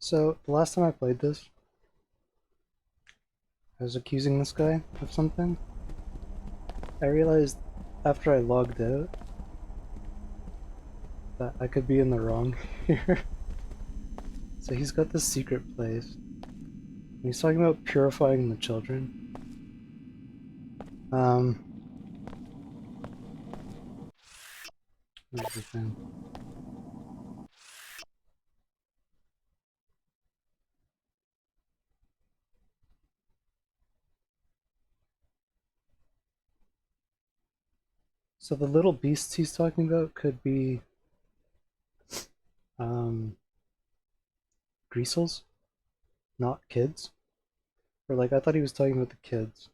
So, the last time I played this, I was accusing this guy of something. I realized after I logged out that I could be in the wrong here. So he's got this secret place. And he's talking about purifying the children. Um, where's the thing? So the little beasts he's talking about could be um, greasels, not kids. Or like, I thought he was talking about the kids.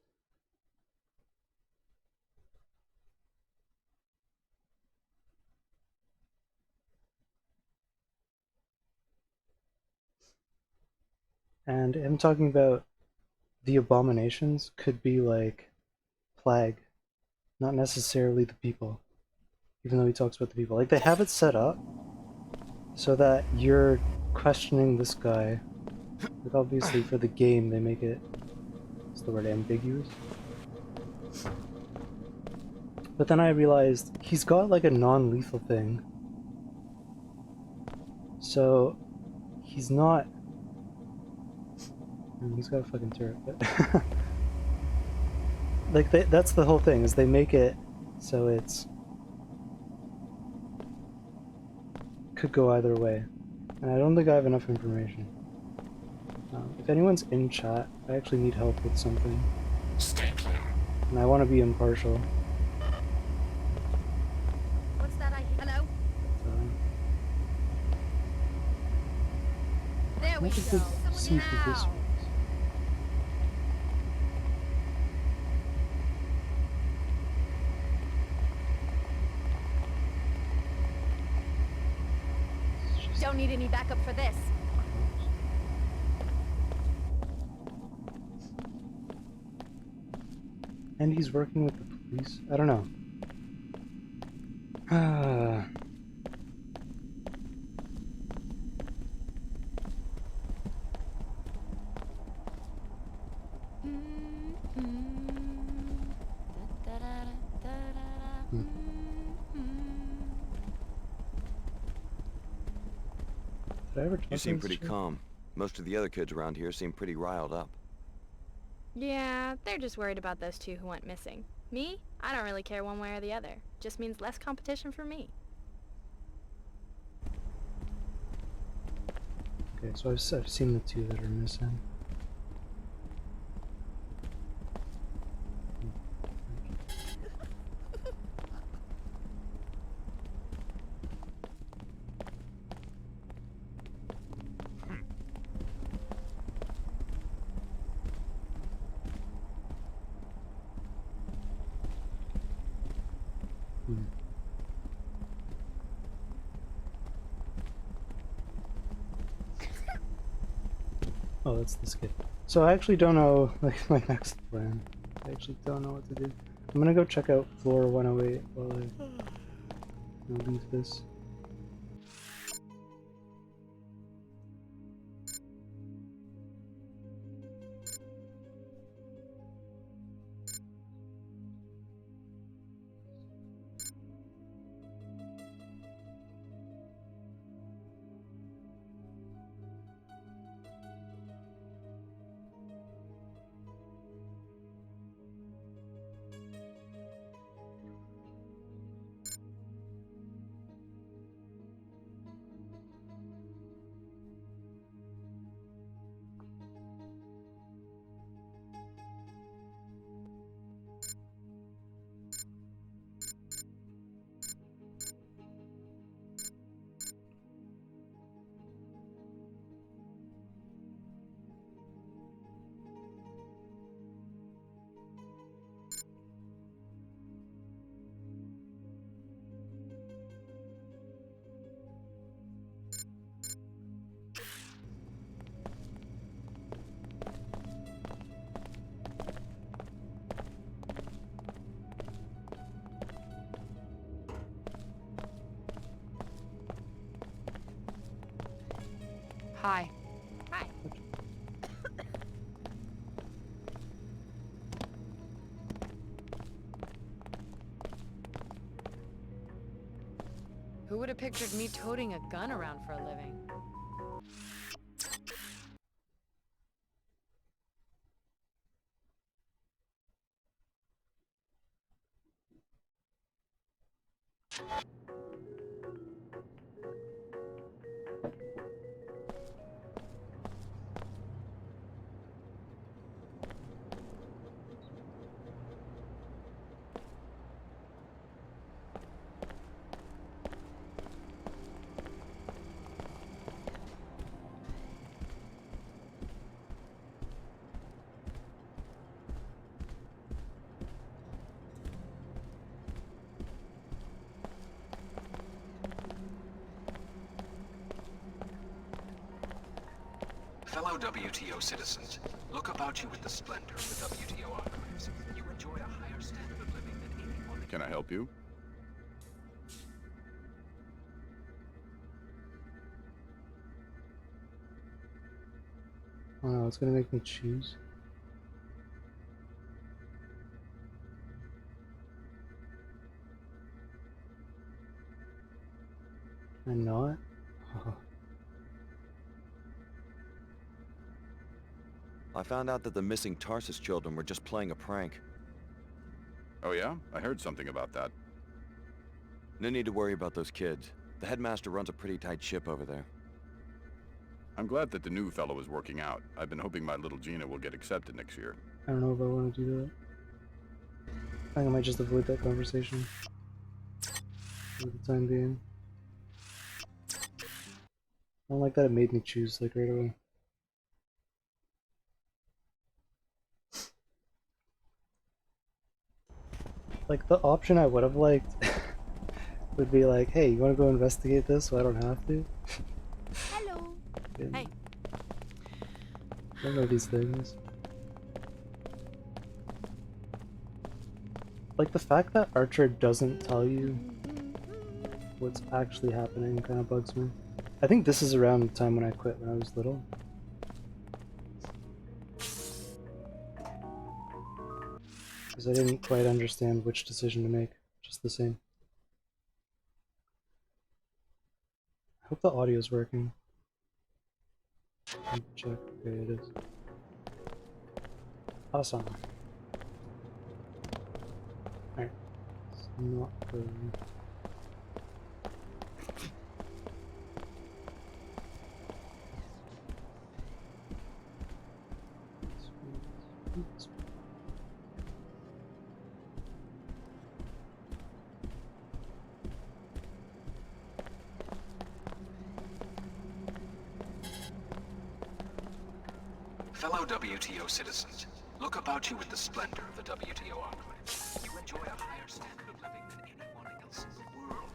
And him talking about the abominations could be like plague, not necessarily the people. Even though he talks about the people. Like, they have it set up so that you're questioning this guy. Like, obviously for the game they make it, what's the word, ambiguous? But then I realized he's got like a non-lethal thing. So he's not... he's got a fucking turret, but... like, that's the whole thing, is they make it so it's... could go either way. And I don't think I have enough information. If anyone's in chat, I actually need help with something. Stay clear. And I want to be impartial. What's that hello? There we I go. think we'll see who this Now. was. It's just Don't need any backup for this. and he's working with the police. I don't know. Ah. Hmm. Did I ever talk You seem to this pretty chick? calm. Most of the other kids around here seem pretty riled up. Yeah, they're just worried about those two who went missing. Me? I don't really care one way or the other. Just means less competition for me. Okay, so I've seen the two that are missing. Hmm. Oh, that's this kid. So I actually don't know, like, my next plan. I actually don't know what to do. I'm gonna go check out floor 108 while I leave this. Hi. Hi. Who would have pictured me toting a gun around for a living? Fellow WTO citizens, look about you with the splendor of the WTO archives. You enjoy a higher standard of living than anyone. Can I help you? Oh no, it's gonna make me choose. Can I not? Oh. I found out that the missing Tarsus children were just playing a prank. Oh yeah? I heard something about that. No need to worry about those kids. The headmaster runs a pretty tight ship over there. I'm glad that the new fellow is working out. I've been hoping my little Gina will get accepted next year. I don't know if I want to do that. I think I might just avoid that conversation for the time being. I don't like that it made me choose like right away. Like the option I would have liked would be like, hey, you want to go investigate this so I don't have to? Hello. Yeah. Hey. I don't know these things. Like the fact that Archer doesn't tell you what's actually happening kind of bugs me. I think this is around the time when I quit when I was little. Because I didn't quite understand which decision to make, just the same. I hope the audio's working. Let me check. Okay, it is. Awesome. Alright. It's not good. Fellow WTO citizens, look about you with the splendor of the WTO archives. You enjoy a higher standard of living than anyone else in the world.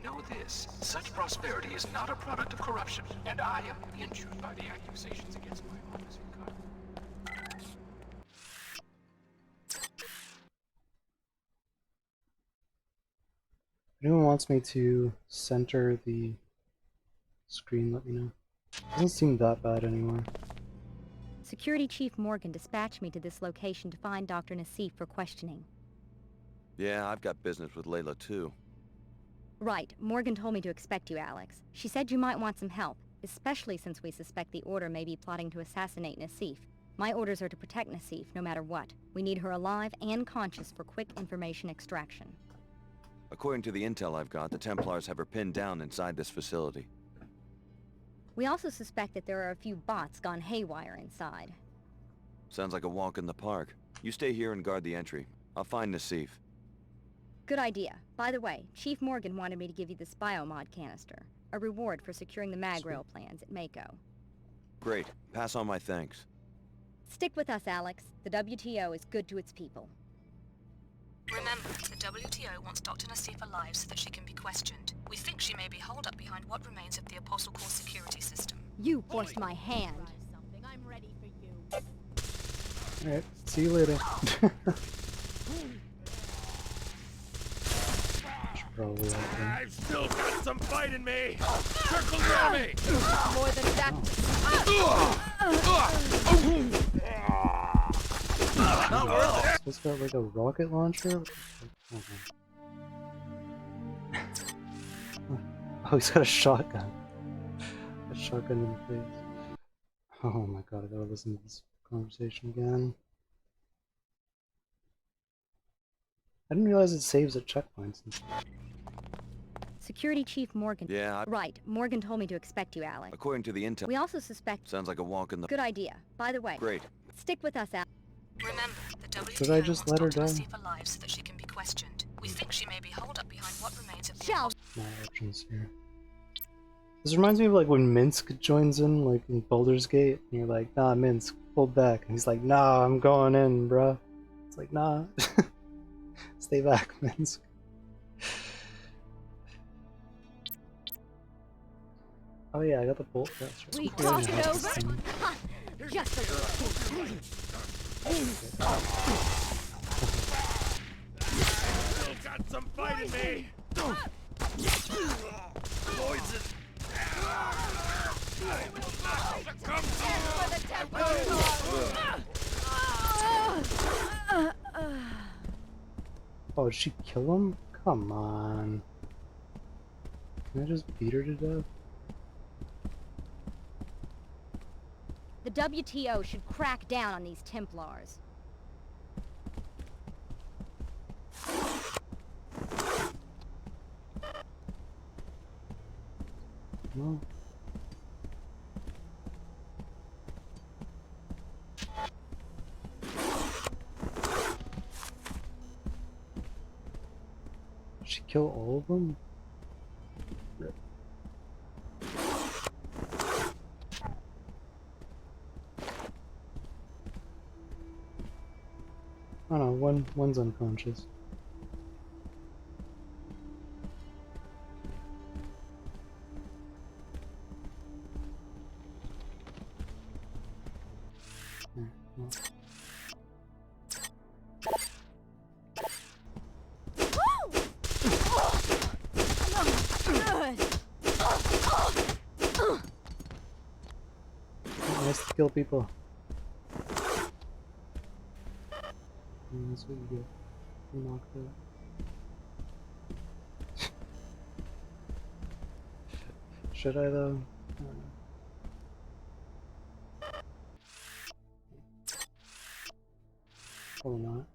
Know this, such prosperity is not a product of corruption, and I am injured by the accusations against my office in Cardiff. If anyone wants me to center the screen, let me know. Doesn't seem that bad anymore. Security Chief Morgan dispatched me to this location to find Dr. Nassif for questioning. Yeah, I've got business with Layla too. Right. Morgan told me to expect you, Alex. She said you might want some help, especially since we suspect the Order may be plotting to assassinate Nassif. My orders are to protect Nassif, no matter what. We need her alive and conscious for quick information extraction. According to the intel I've got, the Templars have her pinned down inside this facility. We also suspect that there are a few bots gone haywire inside. Sounds like a walk in the park. You stay here and guard the entry. I'll find Nassif. Good idea. By the way, Chief Morgan wanted me to give you this biomod canister, a reward for securing the mag rail plans at Mako. Great. Pass on my thanks. Stick with us, Alex. The WTO is good to its people. Remember, the WTO wants Dr. Nassif alive so that she can be questioned. We think she may be holed up behind what remains of the Apostle Core security system. You forced my hand. I'm ready for you. Alright, see you later. Should probably help him. I've still got some fight in me! Circle near me! More than that. This got like a rocket launcher? Oh, he's got a shotgun. A shotgun in the face. Oh my god, I gotta listen to this conversation again. I didn't realize it saves at checkpoints and stuff. Security Chief Morgan. Yeah, Right. Morgan told me to expect you, Alex. according to the intel, We also suspect... sounds like a walk in the... Good idea. By the way, Great. stick with us, Alex. Remember, the WTO Should I just let her wants Dr. die? Nasifa alive so that she can be questioned. We think she may be holed up behind what remains of the Shall My options here. This reminds me of like when Minsk joins in, like in Baldur's Gate, and you're like, nah, Minsk, pull back. And he's like, nah, I'm going in, bruh. It's like, nah. Stay back, Minsk. Oh yeah, I got the bolt caster. We Yeah, talk it that's over? the thing. Just a little. Still got some fight in me. Poison. I will not succumb to you. Oh, did she kill him? Come on. Can I just beat her to death? The WTO should crack down on these Templars. No. Did she kill all of them? Rip. Oh no, one's unconscious. Here, well. Nice to kill people. That's what you get. You knocked out. Should I though? I don't know. Probably not.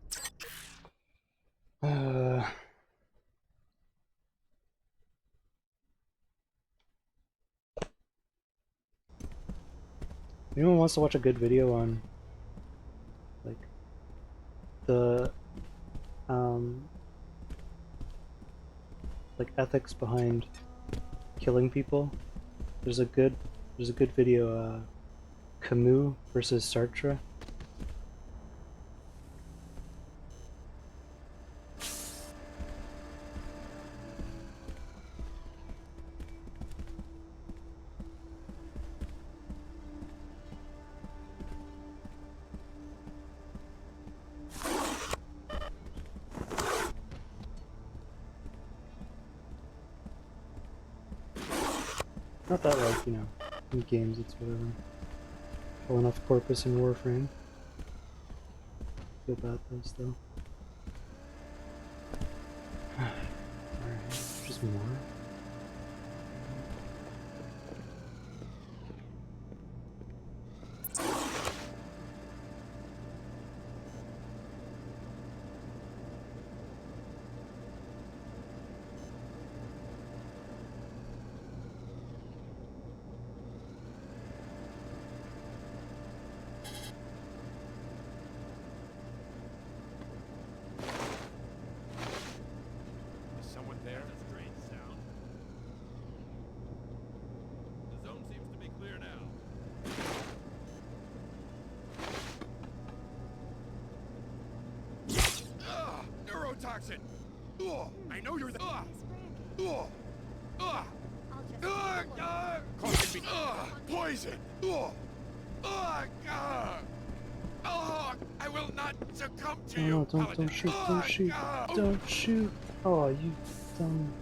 Anyone wants to watch a good video on like the like ethics behind killing people? There's a good video, Camus versus Sartre. Not that like, you know, in games it's whatever. Kill enough corpus in Warframe. Feel bad though still. Alright, just more. Is someone there? A strange sound. The zone seems to be clear now. Neurotoxin! I know you're there! Caution me! Poison! I will not succumb to you! No, don't shoot, don't shoot, don't shoot! Oh, you dumb.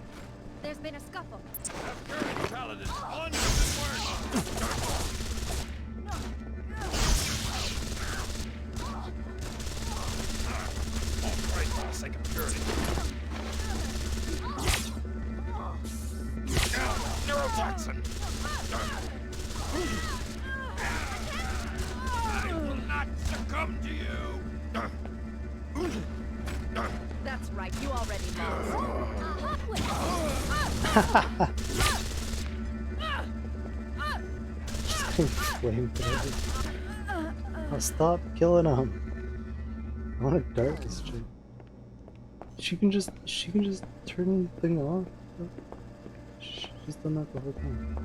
There's been a scuffle. Have courage, Paladin! On with this work! neurotoxin! I will not succumb to you! That's right, you already lost. Just getting flamethrowers. Oh, stop killing him. I want to dart this chick. She can just turn the thing off. She's done that the whole time.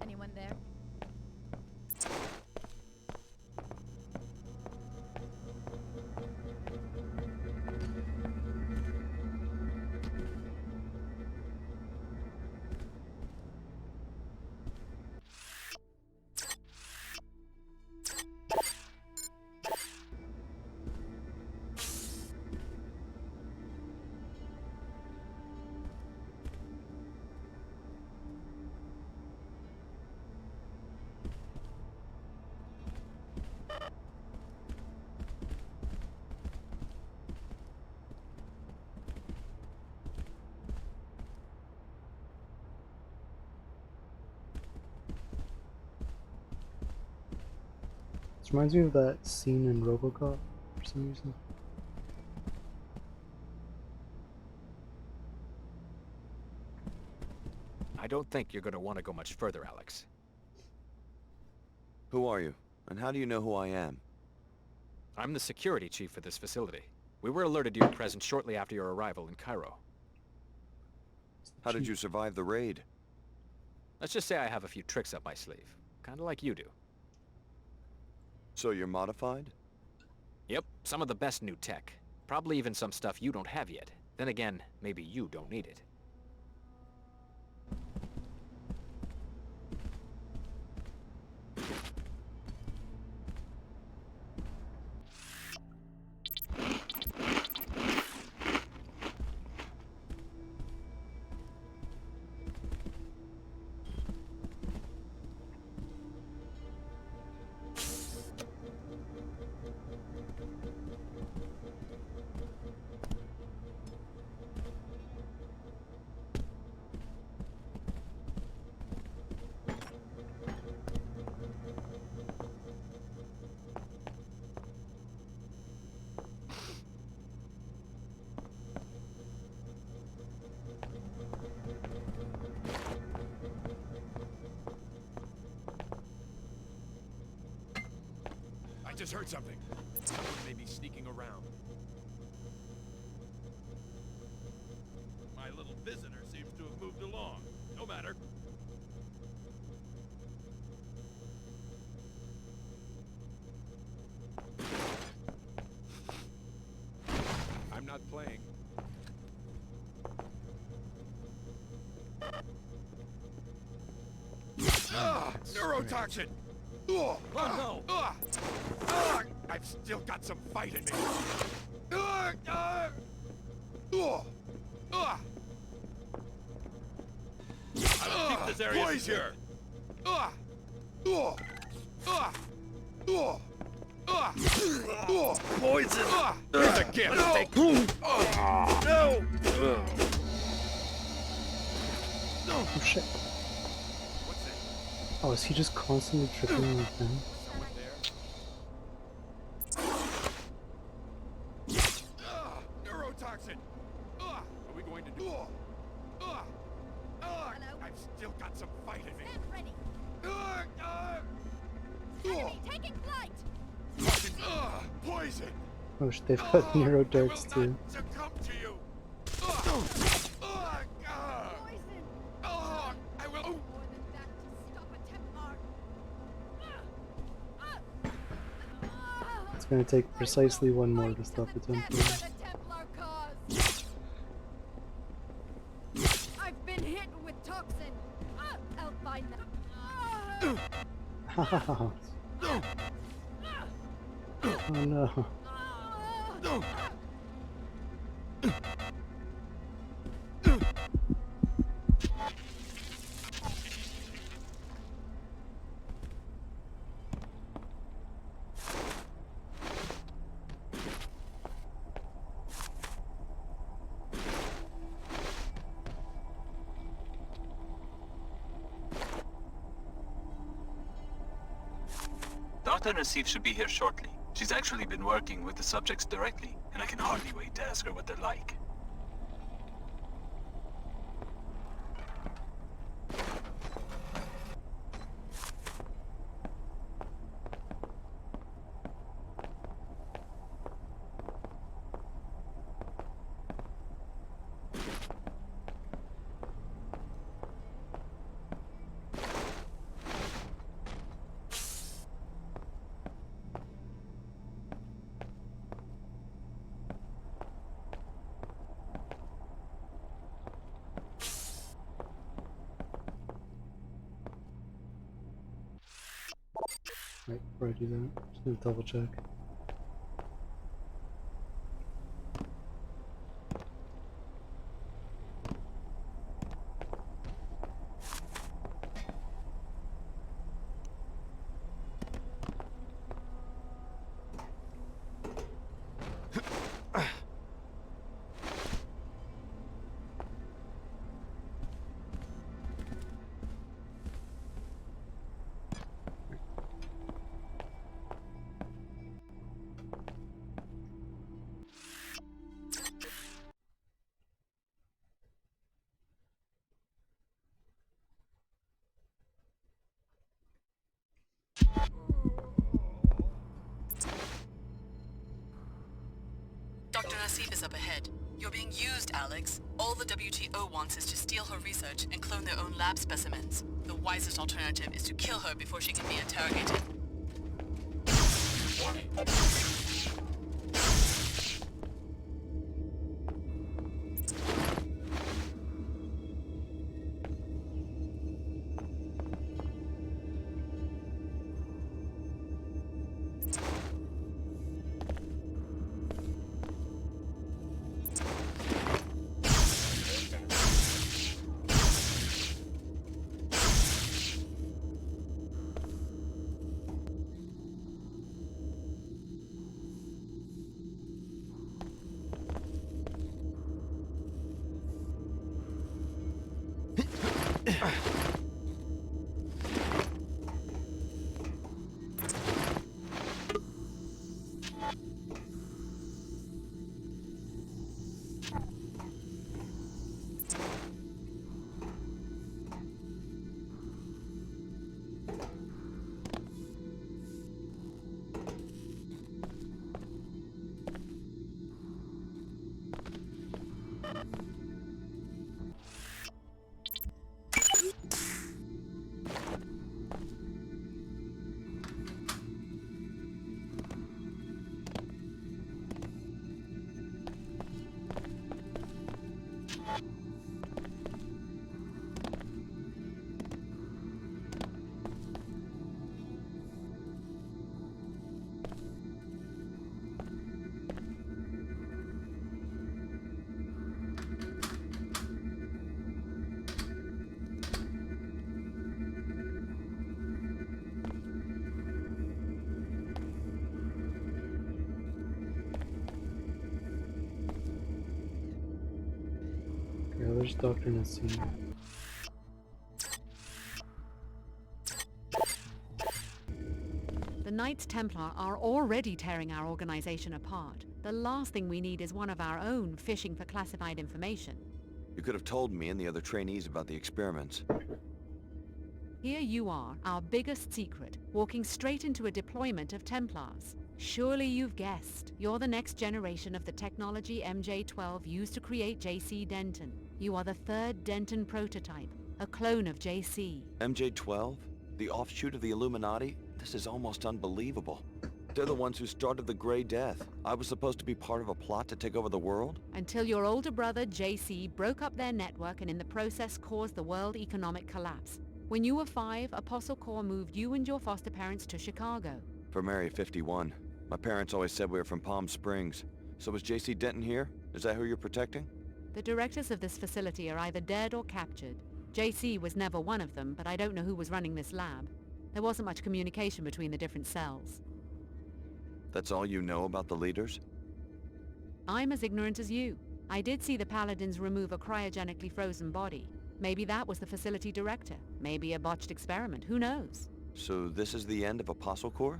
Anyone there? This reminds me of that scene in RoboCop for some reason. I don't think you're gonna want to go much further, Alex. Who are you? And how do you know who I am? I'm the security chief for this facility. We were alerted to your presence shortly after your arrival in Cairo. How did you survive the raid? Let's just say I have a few tricks up my sleeve. Kinda like you do. So you're modified? Yep, some of the best new tech. Probably even some stuff you don't have yet. Then again, maybe you don't need it. I just heard something. Someone may be sneaking around. My little visitor seems to have moved along. No matter. I'm not playing. Neurotoxin! Oh no! I've still got some fight in me. I'll keep this area secure. Poison! Here's a gift. No! Oh shit. What's that? Oh, is he just constantly tripping with them? Someone there? Neurotoxin! Are we going to do? I've still got some fight in me. Stand ready. Enemy Enemy taking flight. Poison. Oh, they've got Neuro darts I will too. not succumb to you. Poison. I will. More than that to stop a Templar. It's gonna take precisely one more to stop the Templar. Death for the Templar cause. I've been hit with toxin. I'll find them. Haha. Oh no. Dr. Nassif should be here shortly. She's actually been working with the subjects directly, and I can hardly wait to ask her what they're like. Right, before I do that, just gonna double check. Dr. Nassif is up ahead. You're being used, Alex. All the WTO wants is to steal her research and clone their own lab specimens. The wisest alternative is to kill her before she can be interrogated. Yeah, there's Dr. Nassif. The night Knights Templar are already tearing our organization apart. The last thing we need is one of our own fishing for classified information. You could have told me and the other trainees about the experiments. Here you are, our biggest secret, walking straight into a deployment of Templars. Surely you've guessed. You're the next generation of the technology MJ-12 used to create JC Denton. You are the third Denton prototype, a clone of JC. MJ-12? The offshoot of the Illuminati? This is almost unbelievable. They're the ones who started the Grey Death. I was supposed to be part of a plot to take over the world? Until your older brother, JC, broke up their network and in the process caused the world economic collapse. When you were 5, Apostle Corps moved you and your foster parents to Chicago. From Area 51. My parents always said we were from Palm Springs. So was JC Denton here? Is that who you're protecting? The directors of this facility are either dead or captured. JC was never one of them, but I don't know who was running this lab. There wasn't much communication between the different cells. That's all you know about the leaders? I'm as ignorant as you. I did see the Paladins remove a cryogenically frozen body. Maybe that was the facility director. Maybe a botched experiment. Who knows? So this is the end of Apostle Corps?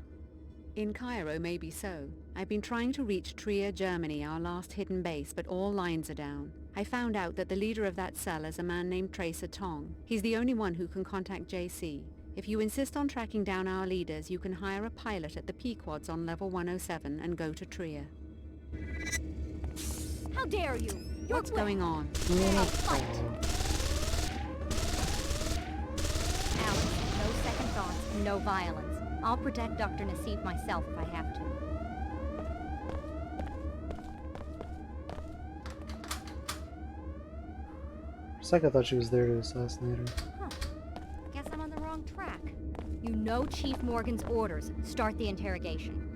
In Cairo, maybe so. I've been trying to reach Trier, Germany, our last hidden base, but all lines are down. I found out that the leader of that cell is a man named Tracer Tong. He's the only one who can contact JC. If you insist on tracking down our leaders, you can hire a pilot at the Pequods on level 107 and go to Trier. How dare you? What's going on? Fight. Alex, no second thoughts and no violence. I'll protect Dr. Nassif myself if I have to. For a second I thought she was there to assassinate her. Huh. Guess I'm on the wrong track. You know Chief Morgan's orders. Start the interrogation.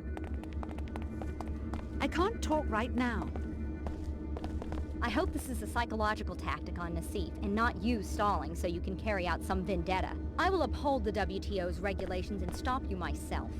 I can't talk right now. I hope this is a psychological tactic on Nassif, and not you stalling so you can carry out some vendetta. I will uphold the WTO's regulations and stop you myself.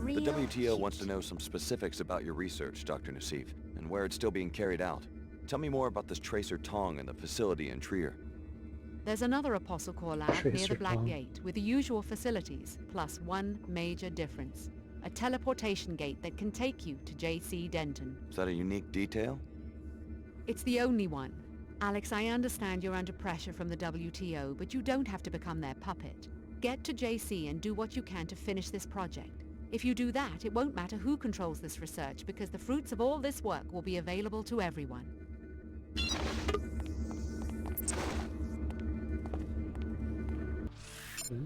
The WTO wants to know some specifics about your research, Dr. Nassif, and where it's still being carried out. Tell me more about this Tracer Tong and the facility in Trier. There's another Apostle Corps lab near Tracer the Black Tong. Gate with the usual facilities, plus one major difference. A teleportation gate that can take you to JC Denton. Is that a unique detail? It's the only one. Alex, I understand you're under pressure from the WTO, but you don't have to become their puppet. Get to JC and do what you can to finish this project. If you do that, it won't matter who controls this research, because the fruits of all this work will be available to everyone. Okay.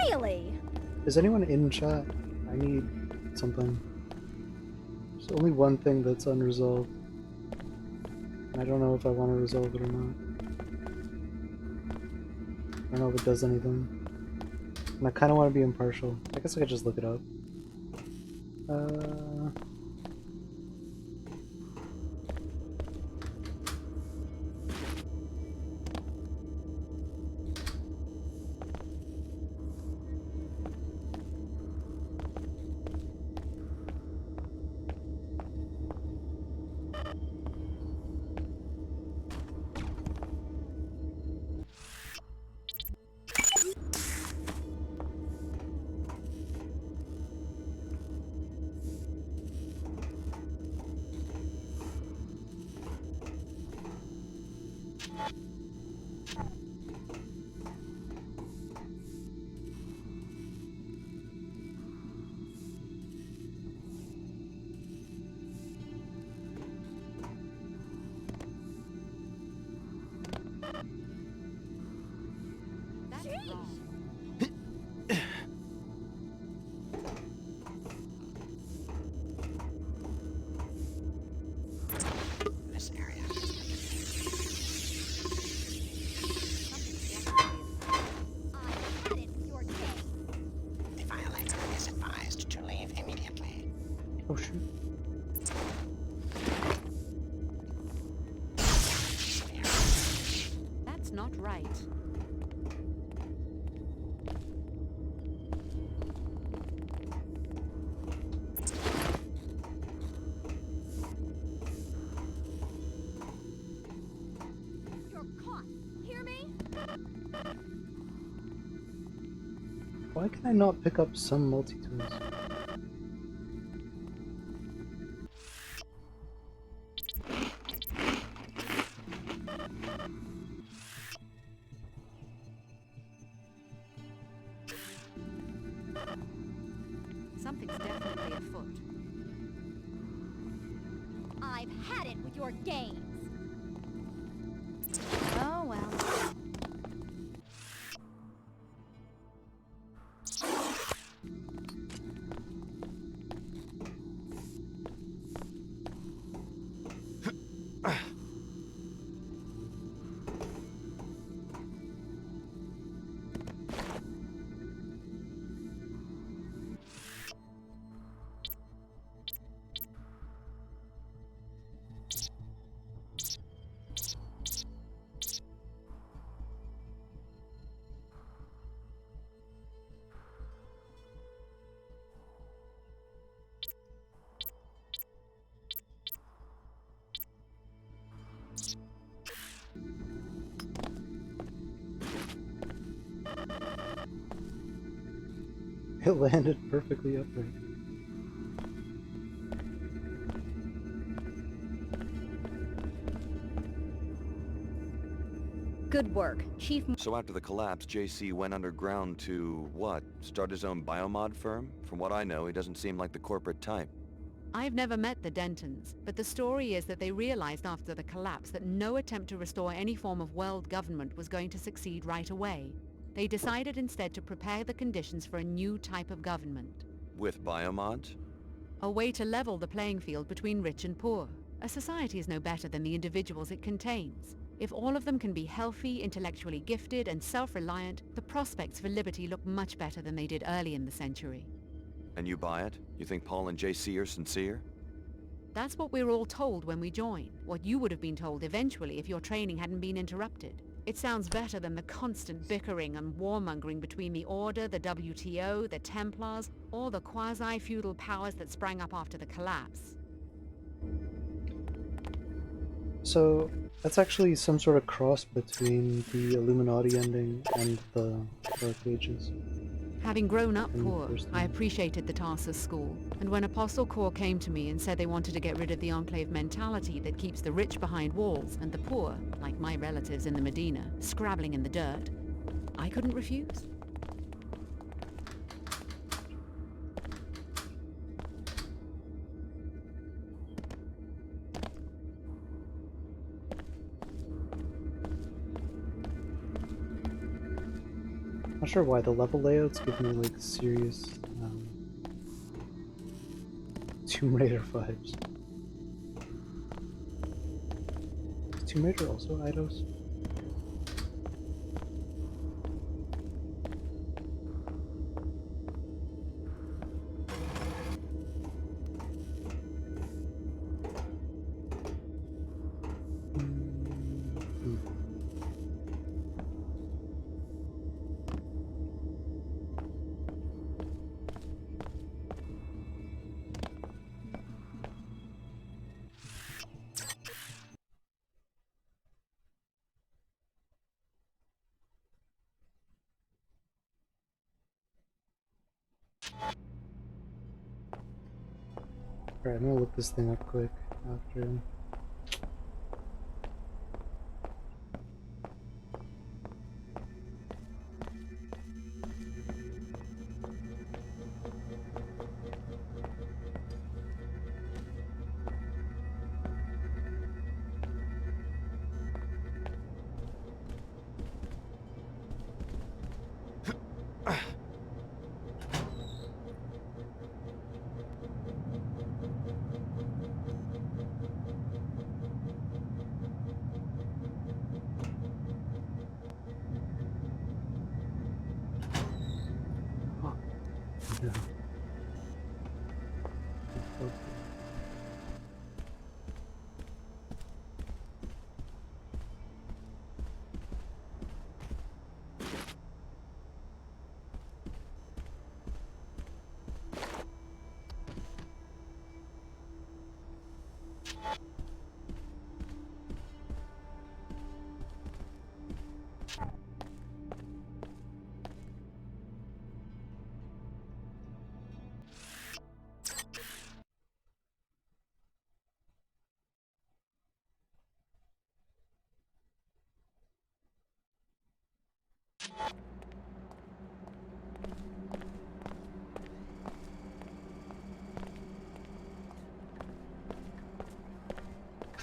Really? Is anyone in chat? I need something. There's only one thing that's unresolved. And I don't know if I want to resolve it or not. I don't know if it does anything. And I kind of want to be impartial. I guess I could just look it up. wrong. This area. The violator is advised to leave immediately. Oh shoot. That's not right. You're caught. Hear me? Why can I not pick up some multi-tools? Something's definitely afoot. I've had it with your games. Oh well. It landed perfectly upright. Good work. Chief... So after the collapse, JC went underground to, what, start his own biomod firm? From what I know, he doesn't seem like the corporate type. I've never met the Dentons, but the story is that they realized after the collapse that no attempt to restore any form of world government was going to succeed right away. They decided instead to prepare the conditions for a new type of government. With biomods? A way to level the playing field between rich and poor. A society is no better than the individuals it contains. If all of them can be healthy, intellectually gifted, and self-reliant, the prospects for liberty look much better than they did early in the century. And you buy it? You think Paul and JC are sincere? That's what we're all told when we join. What you would have been told eventually if your training hadn't been interrupted. It sounds better than the constant bickering and warmongering between the Order, the WTO, the Templars, or the quasi-feudal powers that sprang up after the collapse. So, that's actually some sort of cross between the Illuminati ending and the Dark Ages. Having grown up In the poor, first I one. appreciated the Tarsus school, and when Apostle Corps came to me and said they wanted to get rid of the Enclave mentality that keeps the rich behind walls and the poor, like my relatives in the Medina, scrabbling in the dirt, I couldn't refuse. Not sure why the level layouts give me like serious Tomb Raider vibes. Is Tomb Raider also Eidos? Alright, I'm gonna look this thing up quick after. Yeah.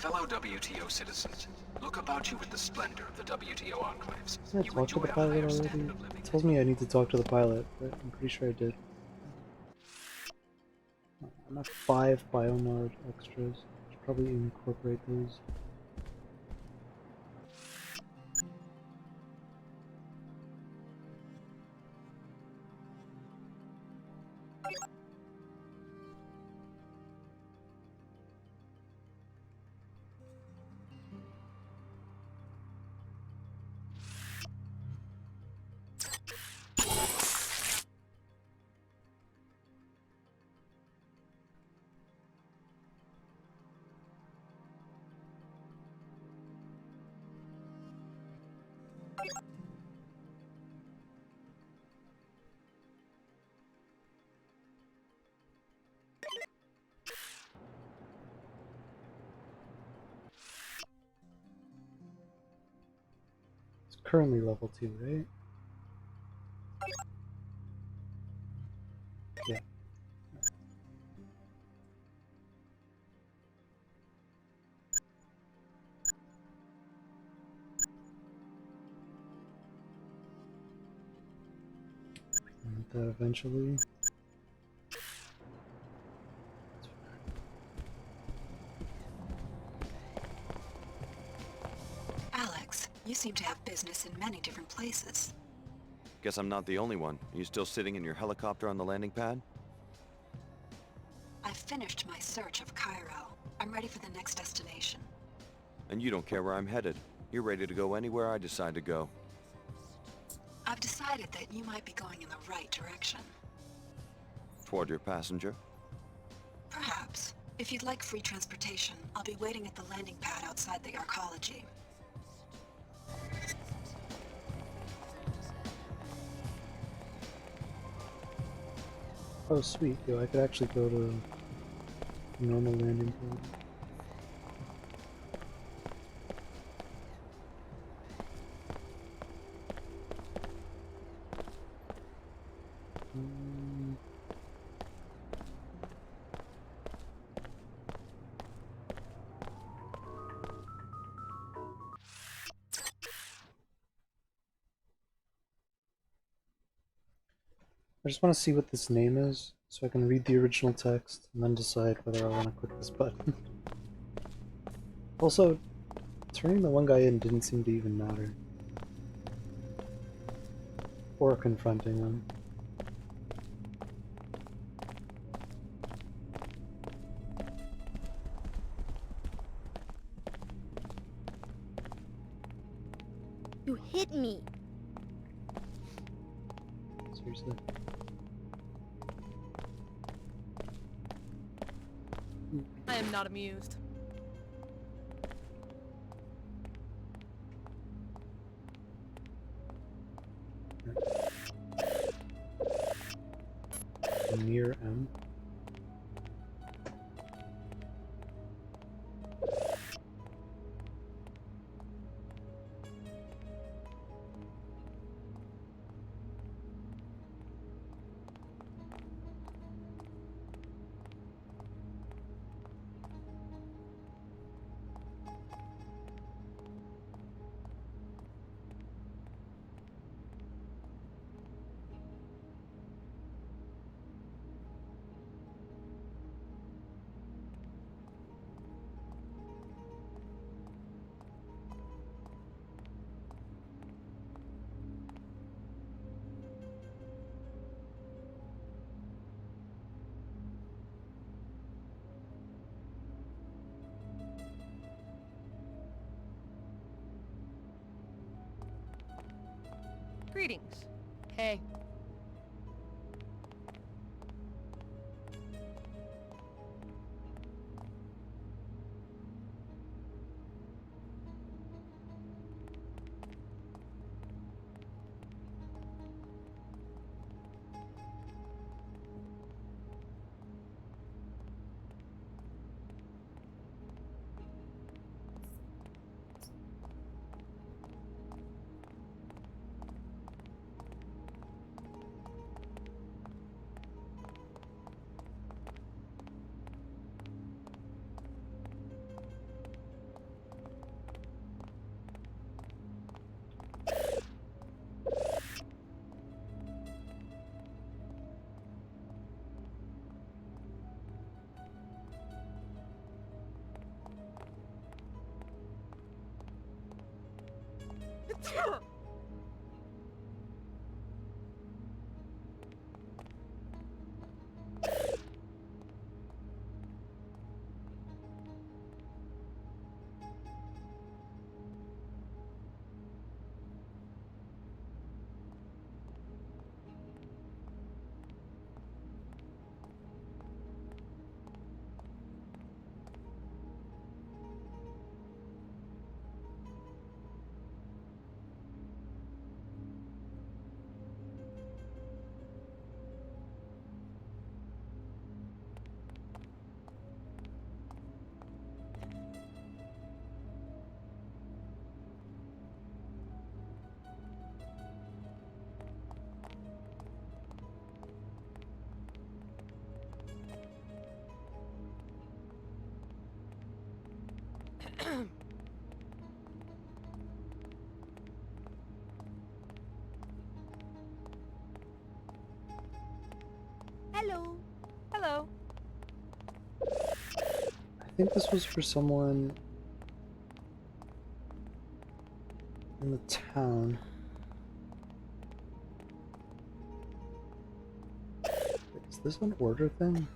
Fellow WTO citizens, look about you with the splendor of the WTO enclaves. Did I You talk to enjoy the a pilot higher already? standard of living It tells me I need to talk to the pilot, but I'm pretty sure I did. I'm at 5 biomod extras. Should probably incorporate those. It's currently level 2, right? Yeah. And that eventually. Alex, you seem to have business in many different places. Guess I'm not the only one. Are you still sitting in your helicopter on the landing pad? I've finished my search of Cairo. I'm ready for the next destination. And you don't care where I'm headed. You're ready to go anywhere I decide to go. I've decided that you might be going in the right direction. Toward your passenger? Perhaps. If you'd like free transportation, I'll be waiting at the landing pad outside the arcology. Oh sweet, yo, I could actually go to normal landing pad. I just want to see what this name is, so I can read the original text and then decide whether I want to click this button. Also, turning the one guy in didn't seem to even matter. Or confronting him. You hit me. Seriously. I am not amused. Near M. Greetings. Hey. Hello. Hello. I think this was for someone in the town. Is this an order thing?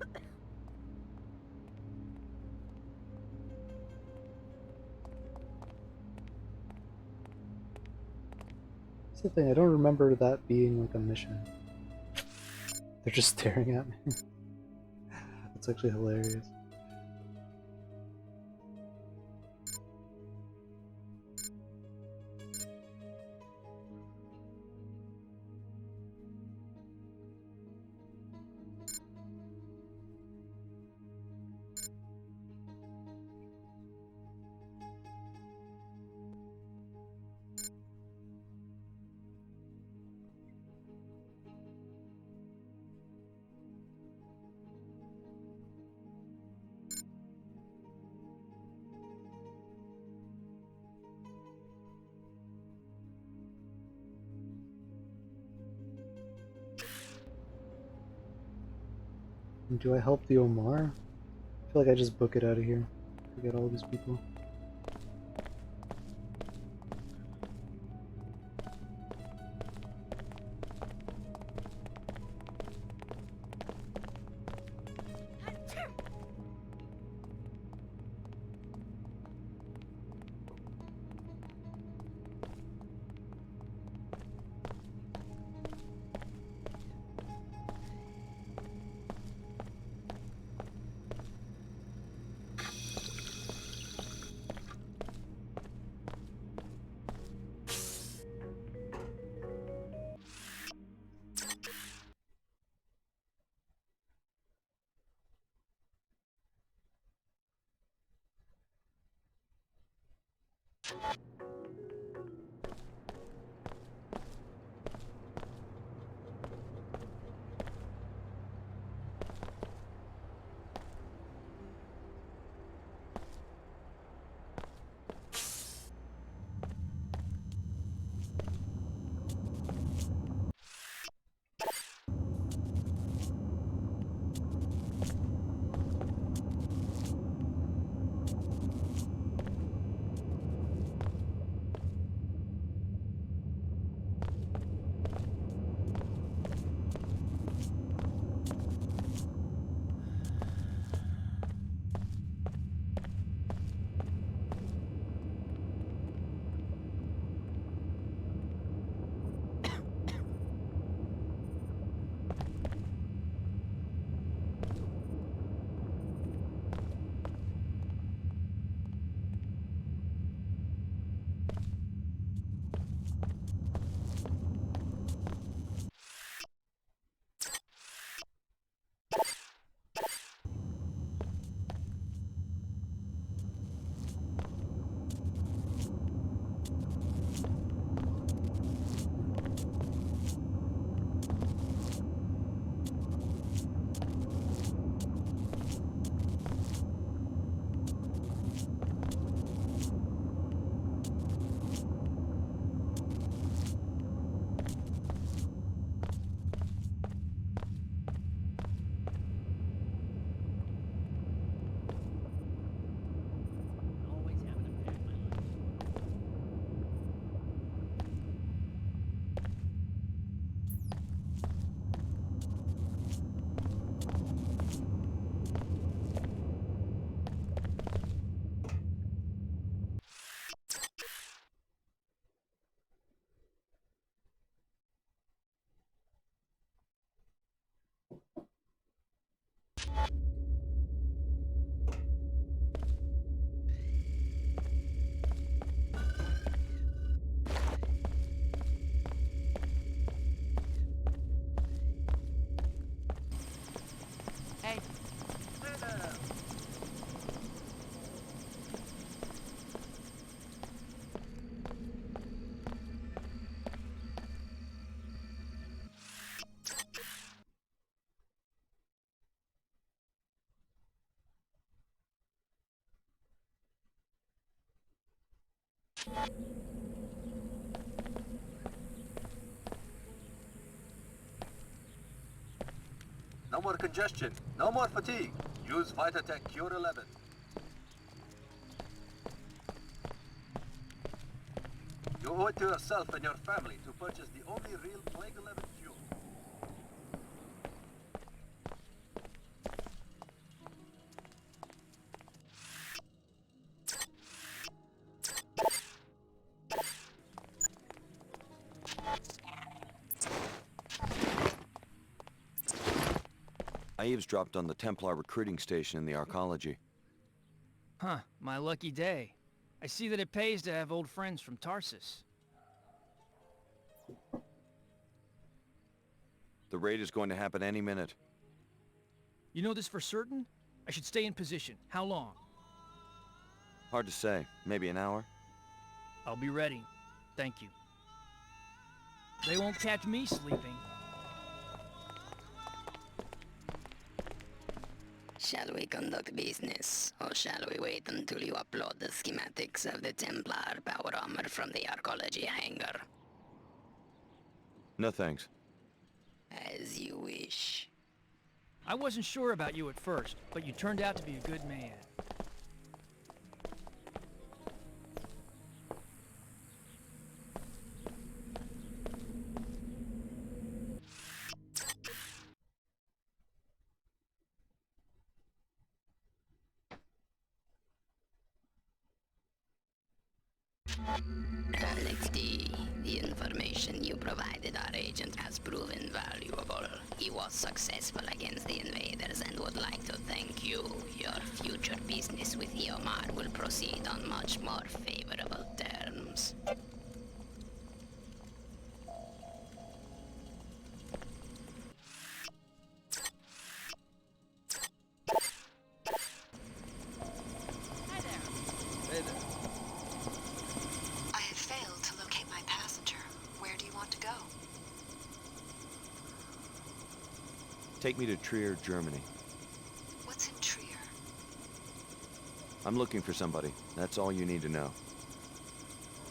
That's the thing, I don't remember that being like a mission. They're just staring at me. That's actually hilarious. Do I help the Omar? I feel like I just book it out of here. Forget all these people. Hey. No more congestion. No more fatigue. Use Vitatech Cure 11. You owe it to yourself and your family to purchase the only real Plague 11 fuel. I eavesdropped on the Templar recruiting station in the Arcology. Huh, my lucky day. I see that it pays to have old friends from Tarsus. The raid is going to happen any minute. You know this for certain? I should stay in position. How long? Hard to say. Maybe an hour? I'll be ready. Thank you. They won't catch me sleeping. Shall we conduct business, or shall we wait until you upload the schematics of the Templar power armor from the Arcology hangar? No thanks. As you wish. I wasn't sure about you at first, but you turned out to be a good man. Alex D, the information you provided our agent has proven valuable. He was successful against the invaders and would like to thank you. Your future business with Eomar will proceed on much more favorable terms. Hey there. I have failed to locate my passenger. Where do you want to go? Take me to Trier, Germany. What's in Trier? I'm looking for somebody. That's all you need to know.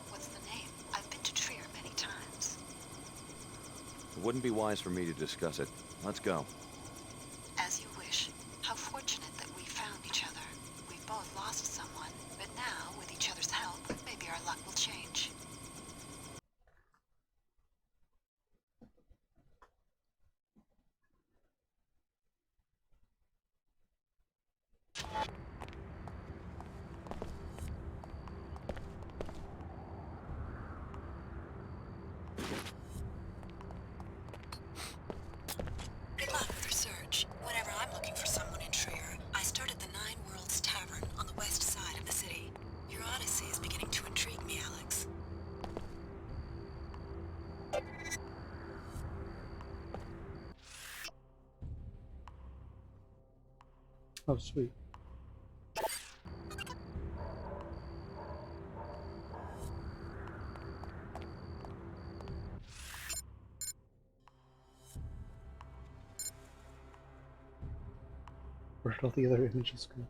What's the name? I've been to Trier many times. It wouldn't be wise for me to discuss it. Let's go. As you wish. How fortunate that we found each other. We've both lost someone, but now, with each other's help, maybe our luck will change. Good luck with your search. Whenever I'm looking for someone in Trier, I start at the Nine Worlds Tavern on the west side of the city. Your odyssey is beginning to intrigue me, Alex. Oh, sweet. Where did all the other images go?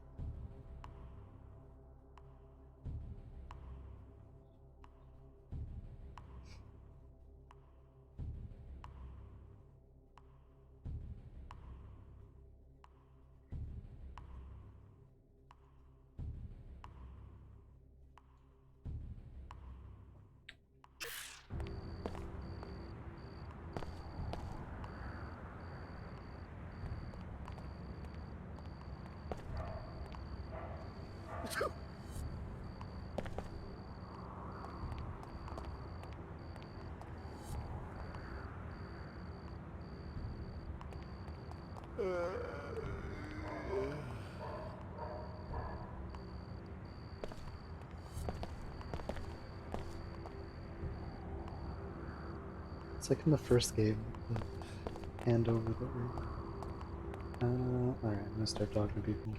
It's like in the first game, the handover that we're... alright, I'm gonna start talking to people.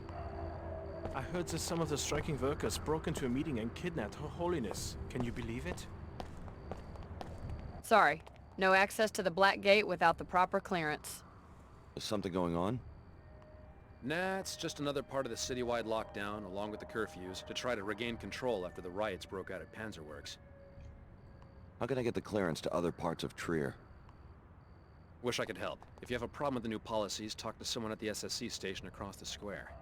I heard that some of the striking workers broke into a meeting and kidnapped Her Holiness. Can you believe it? Sorry. No access to the Black Gate without the proper clearance. Is something going on? Nah, it's just another part of the citywide lockdown, along with the curfews, to try to regain control after the riots broke out at Panzerworks. How can I get the clearance to other parts of Trier? Wish I could help. If you have a problem with the new policies, talk to someone at the SSC station across the square.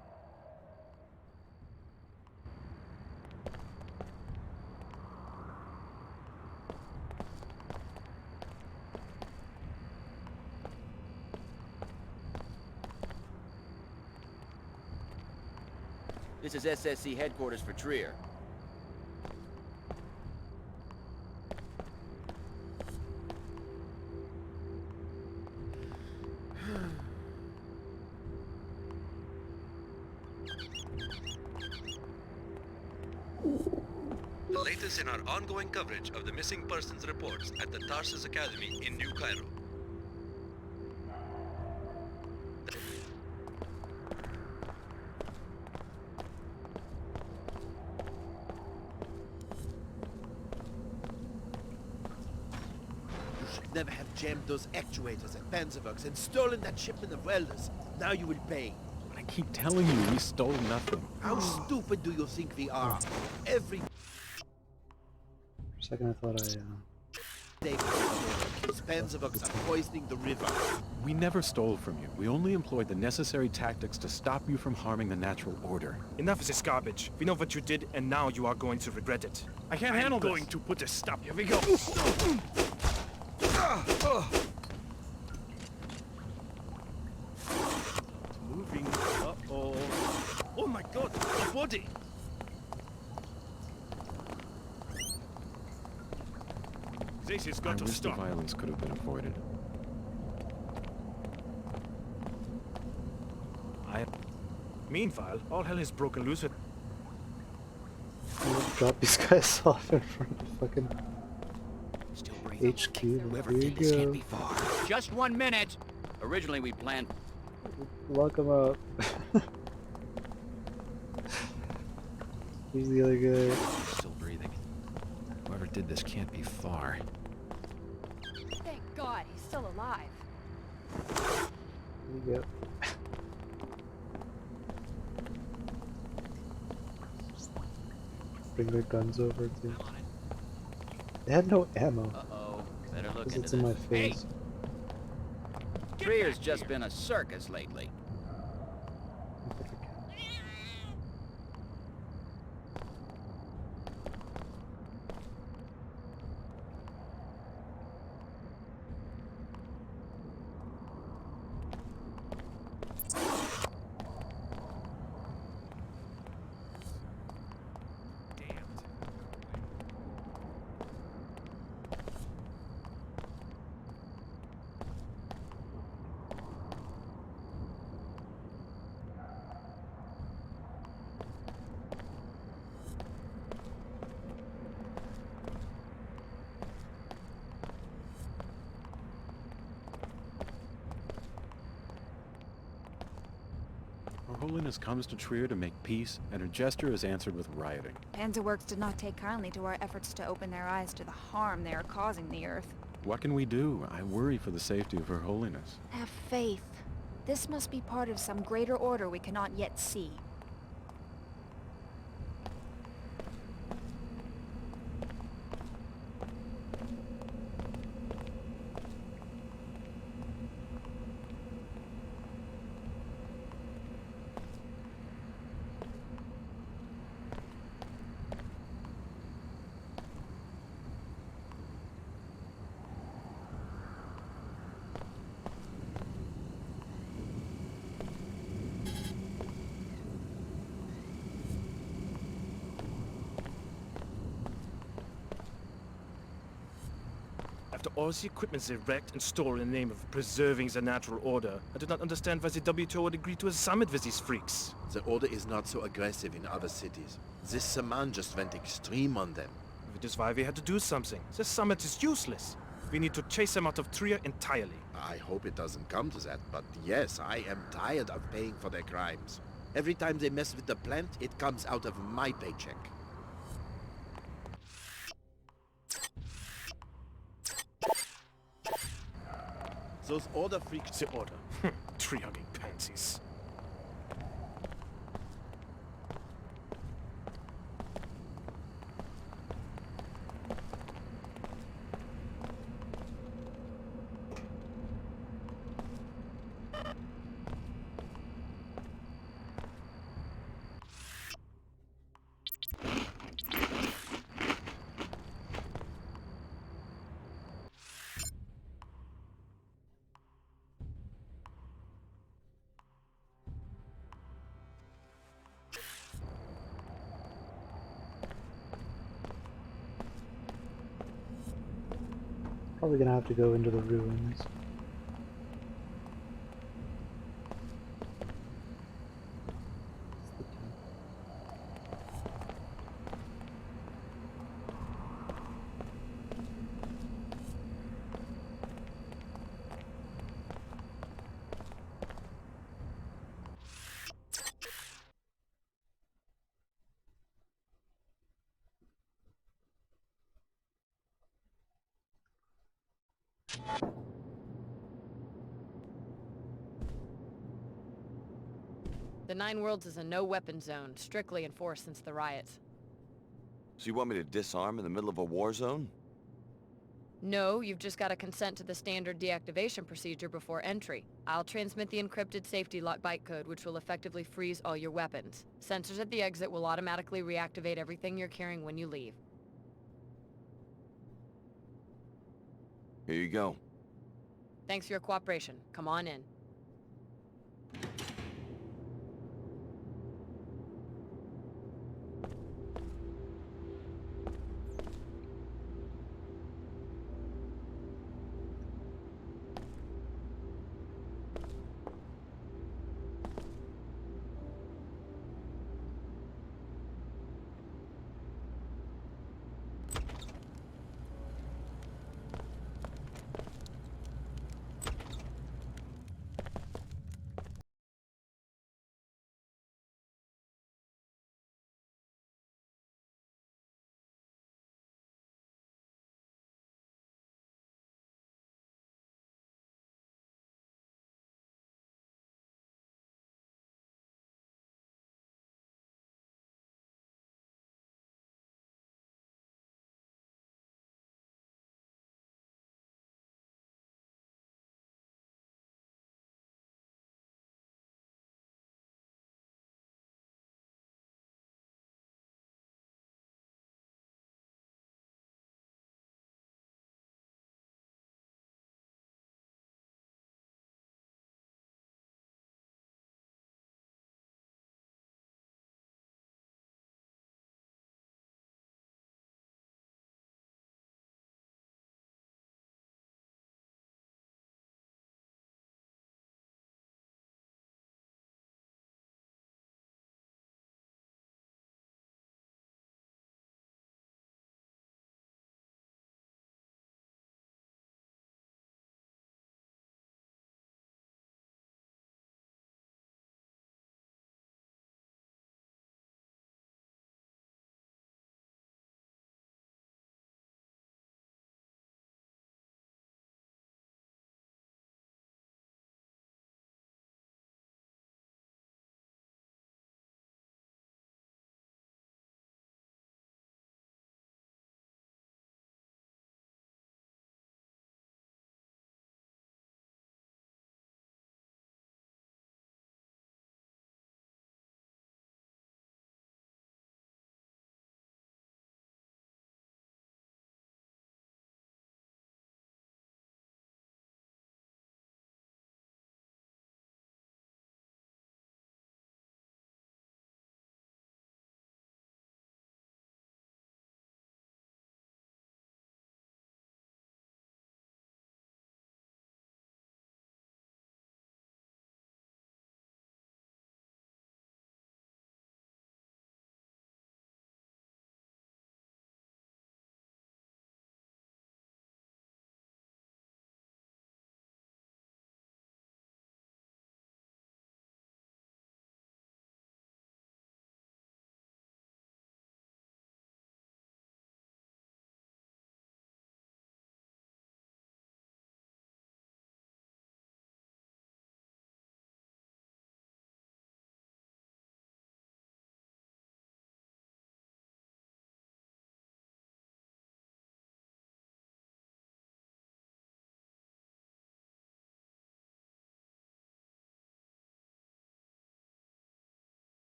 This is SSC headquarters for Trier. The latest in our ongoing coverage of the missing persons reports at the Tarsus Academy in New Cairo. You should never have jammed those actuators at Panzerworks and stolen that shipment of welders. Now you will pay. I keep telling you, we stole nothing. How stupid do you think we are? Every For a second I thought day Panzerworks are poisoning the river. We never stole from you. We only employed the necessary tactics to stop you from harming the natural order. Enough of this garbage. We know what you did, and now you are going to regret it. I can't handle this. I'm going to put a stop. Here we go. Moving. Uh-oh. Oh my god, a body! This has got to The stop. violence could have been avoided. Meanwhile, all hell has broken loose with... I'm gonna drop these guys off in front of fucking HQ. Here you go. Just 1 minute. Originally, we planned. Lock him up. Who's the other guy? Still breathing. Whoever did this can't be far. Thank God, he's still alive. Here you go. Bring their guns over too. They had no ammo. Uh-oh. Better look Because into it's in my this. face. Hey! Trier's just been a circus lately. Her Holiness comes to Trier to make peace, and her gesture is answered with rioting. Panzerworks did not take kindly to our efforts to open their eyes to the harm they are causing the Earth. What can we do? I worry for the safety of Her Holiness. Have faith. This must be part of some greater order we cannot yet see. After all the equipment they wrecked and stole in the name of preserving the natural order, I do not understand why the WTO would agree to a summit with these freaks. The order is not so aggressive in other cities. This Saman just went extreme on them. That is why we had to do something. The summit is useless. We need to chase them out of Trier entirely. I hope it doesn't come to that, but yes, I am tired of paying for their crimes. Every time they mess with the plant, it comes out of my paycheck. Those order freaks... The order. Tree-hugging pansies. Probably gonna have to go into the ruins. The Nine Worlds is a no-weapon zone, strictly enforced since the riots. So you want me to disarm in the middle of a war zone? No, you've just got to consent to the standard deactivation procedure before entry. I'll transmit the encrypted safety lock bytecode, which will effectively freeze all your weapons. Sensors at the exit will automatically reactivate everything you're carrying when you leave. Here you go. Thanks for your cooperation. Come on in.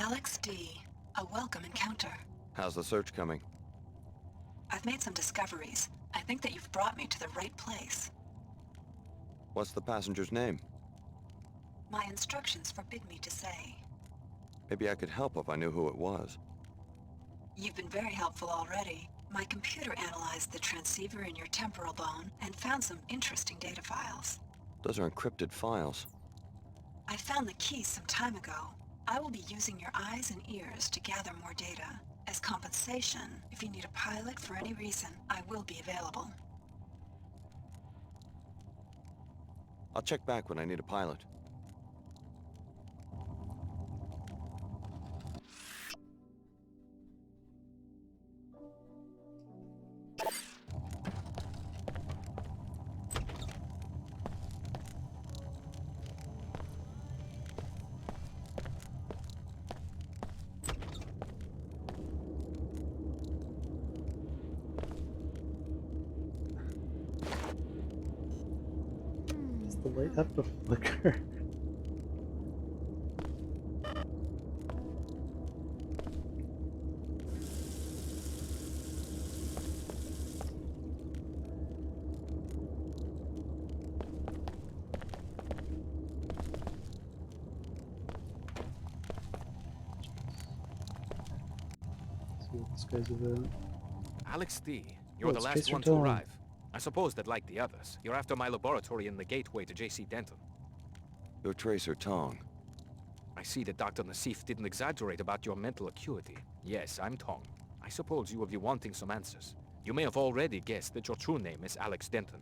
Alex D. A welcome encounter. How's the search coming? I've made some discoveries. I think that you've brought me to the right place. What's the passenger's name? My instructions forbid me to say. Maybe I could help if I knew who it was. You've been very helpful already. My computer analyzed the transceiver in your temporal bone and found some interesting data files. Those are encrypted files. I found the keys some time ago. I will be using your eyes and ears to gather more data. As compensation, if you need a pilot for any reason, I will be available. I'll check back when I need a pilot. Does the light have to flicker? See what this guy's about. Alex D., you're the it's last Tracer one to Dawn. arrive. I suppose that, like the others, you're after my laboratory in the gateway to J.C. Denton. You're Tracer Tong. I see that Dr. Nassif didn't exaggerate about your mental acuity. Yes, I'm Tong. I suppose you will be wanting some answers. You may have already guessed that your true name is Alex Denton.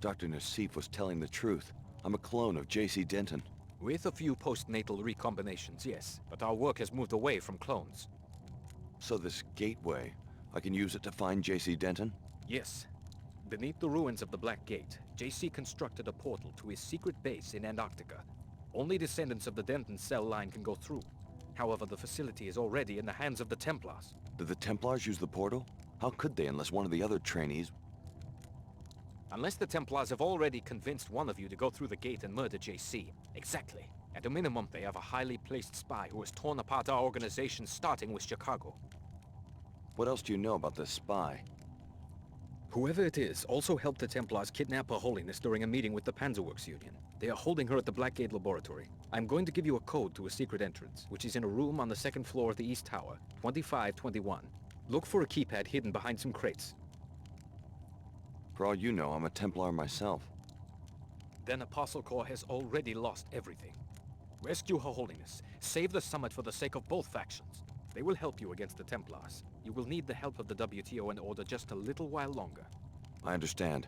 Dr. Nassif was telling the truth. I'm a clone of J.C. Denton. With a few postnatal recombinations, yes. But our work has moved away from clones. So this gateway, I can use it to find J.C. Denton? Yes. Beneath the ruins of the Black Gate, J.C. constructed a portal to his secret base in Antarctica. Only descendants of the Denton cell line can go through. However, the facility is already in the hands of the Templars. Did the Templars use the portal? How could they unless one of the other trainees... Unless the Templars have already convinced one of you to go through the gate and murder J.C. Exactly. At a minimum, they have a highly placed spy who has torn apart our organization, starting with Chicago. What else do you know about this spy? Whoever it is also helped the Templars kidnap Her Holiness during a meeting with the Panzerworks Union. They are holding her at the Blackgate Laboratory. I'm going to give you a code to a secret entrance, which is in a room on the second floor of the East Tower, 2521. Look for a keypad hidden behind some crates. For all you know, I'm a Templar myself. Then Apostle Corps has already lost everything. Rescue Her Holiness. Save the summit for the sake of both factions. They will help you against the Templars. You will need the help of the WTO and Order just a little while longer. I understand.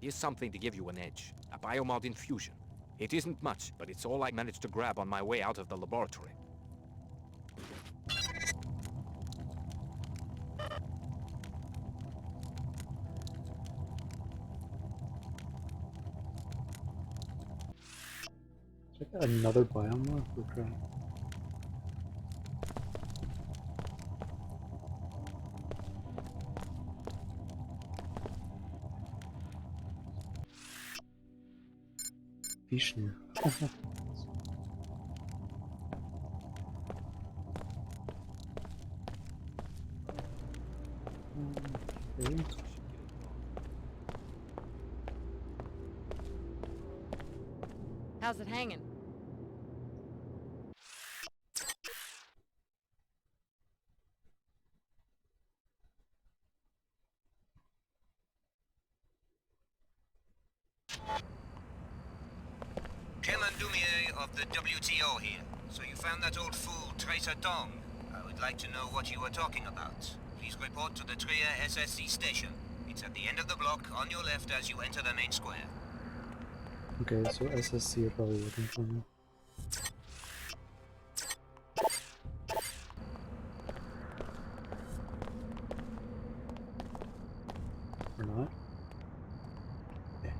Here's something to give you an edge. A biomod infusion. It isn't much, but it's all I managed to grab on my way out of the laboratory. Check out another biome for crap. Vishnu. Okay. How's it hanging? Dumier of the WTO here. So you found that old fool, Tracer Tong. I would like to know what you were talking about. Please report to the Trier SSC station. It's at the end of the block, on your left as you enter the main square. Okay, so SSC are probably looking for me. Or not? Yeah.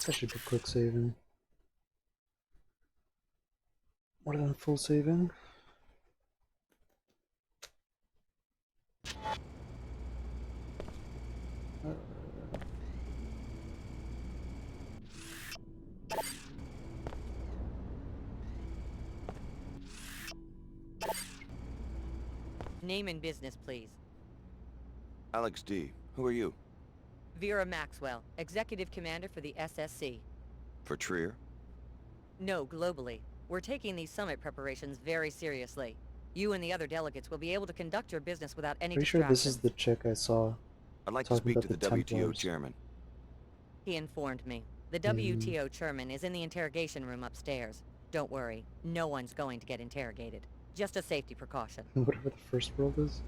I should be quick saving. More than full saving. Name and business, please. Alex D. Who are you? Vera Maxwell, Executive Commander for the SSC. For Trier? No, globally. We're taking these summit preparations very seriously. You and the other delegates will be able to conduct your business without any Pretty sure this distractions. is the chick I saw. I'd like to talking speak about to the WTO Templars. chairman. He informed me. The WTO chairman is in the interrogation room upstairs. Don't worry, no one's going to get interrogated. Just a safety precaution. Whatever the first world is.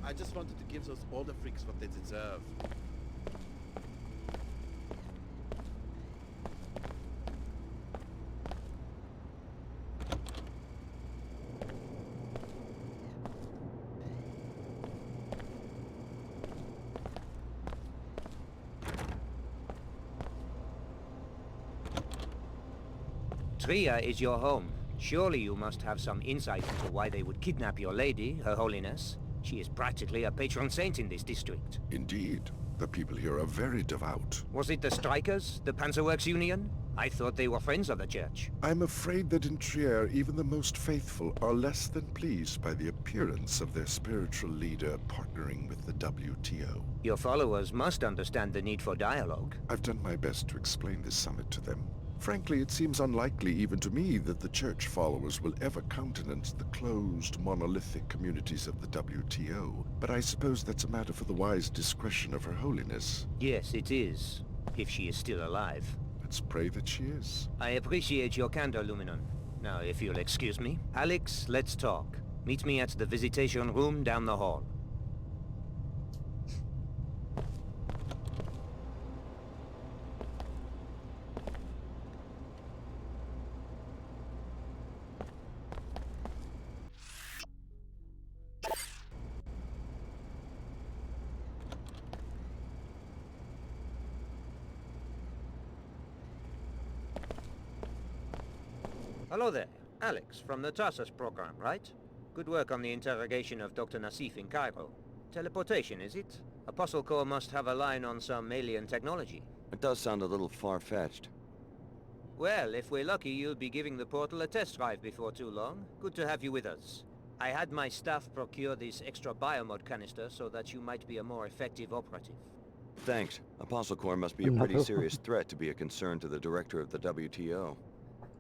I just wanted to give those older freaks what they deserve. Trier is your home. Surely you must have some insight into why they would kidnap your lady, Her Holiness. She is practically a patron saint in this district. Indeed. The people here are very devout. Was it the strikers? The Panzerworks Union? I thought they were friends of the church. I'm afraid that in Trier, even the most faithful are less than pleased by the appearance of their spiritual leader partnering with the WTO. Your followers must understand the need for dialogue. I've done my best to explain this summit to them. Frankly, it seems unlikely even to me that the church followers will ever countenance the closed, monolithic communities of the WTO. But I suppose that's a matter for the wise discretion of Her Holiness. Yes, it is. If she is still alive. Let's pray that she is. I appreciate your candor, Luminon. Now, if you'll excuse me. Alex, let's talk. Meet me at the visitation room down the hall. Hello there. Alex, from the Tarsus program, right? Good work on the interrogation of Dr. Nassif in Cairo. Teleportation, is it? Apostle Corps must have a line on some alien technology. It does sound a little far-fetched. Well, if we're lucky, you'll be giving the portal a test drive before too long. Good to have you with us. I had my staff procure this extra biomod canister so that you might be a more effective operative. Thanks. Apostle Corps must be a pretty serious threat to be a concern to the director of the WTO.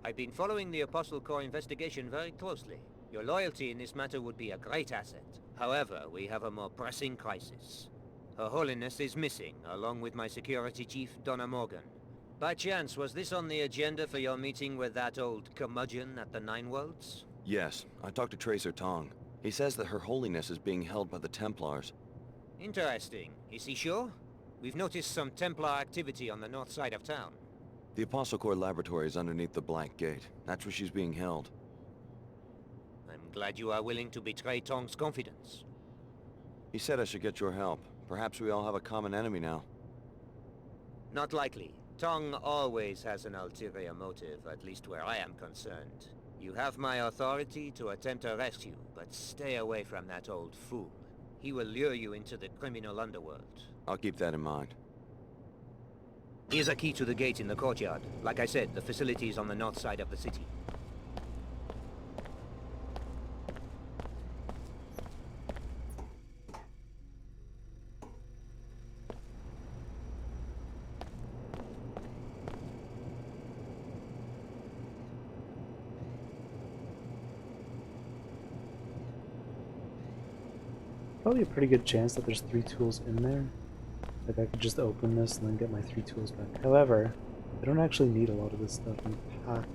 I've been following the Apostle Corps investigation very closely. Your loyalty in this matter would be a great asset. However, we have a more pressing crisis. Her Holiness is missing, along with my security chief, Donna Morgan. By chance, was this on the agenda for your meeting with that old curmudgeon at the Nine Worlds? Yes, I talked to Tracer Tong. He says that Her Holiness is being held by the Templars. Interesting. Is he sure? We've noticed some Templar activity on the north side of town. The Apostle Corps laboratory is underneath the Black Gate. That's where she's being held. I'm glad you are willing to betray Tong's confidence. He said I should get your help. Perhaps we all have a common enemy now. Not likely. Tong always has an ulterior motive, at least where I am concerned. You have my authority to attempt a rescue, but stay away from that old fool. He will lure you into the criminal underworld. I'll keep that in mind. Here's a key to the gate in the courtyard. Like I said, the facility is on the north side of the city. Probably a pretty good chance that there's 3 tools in there. Like I could just open this and then get my 3 tools back. However, I don't actually need a lot of this stuff. I'm packed.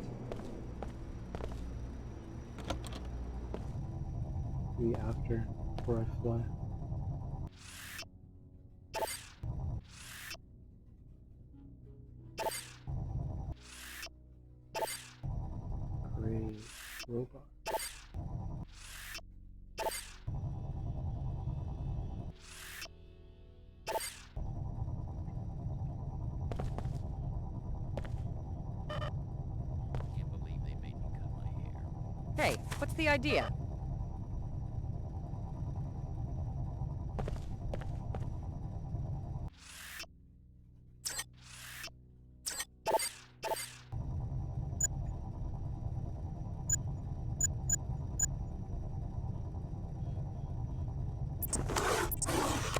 Maybe after, before I fly. Great robot. Hey, what's the idea?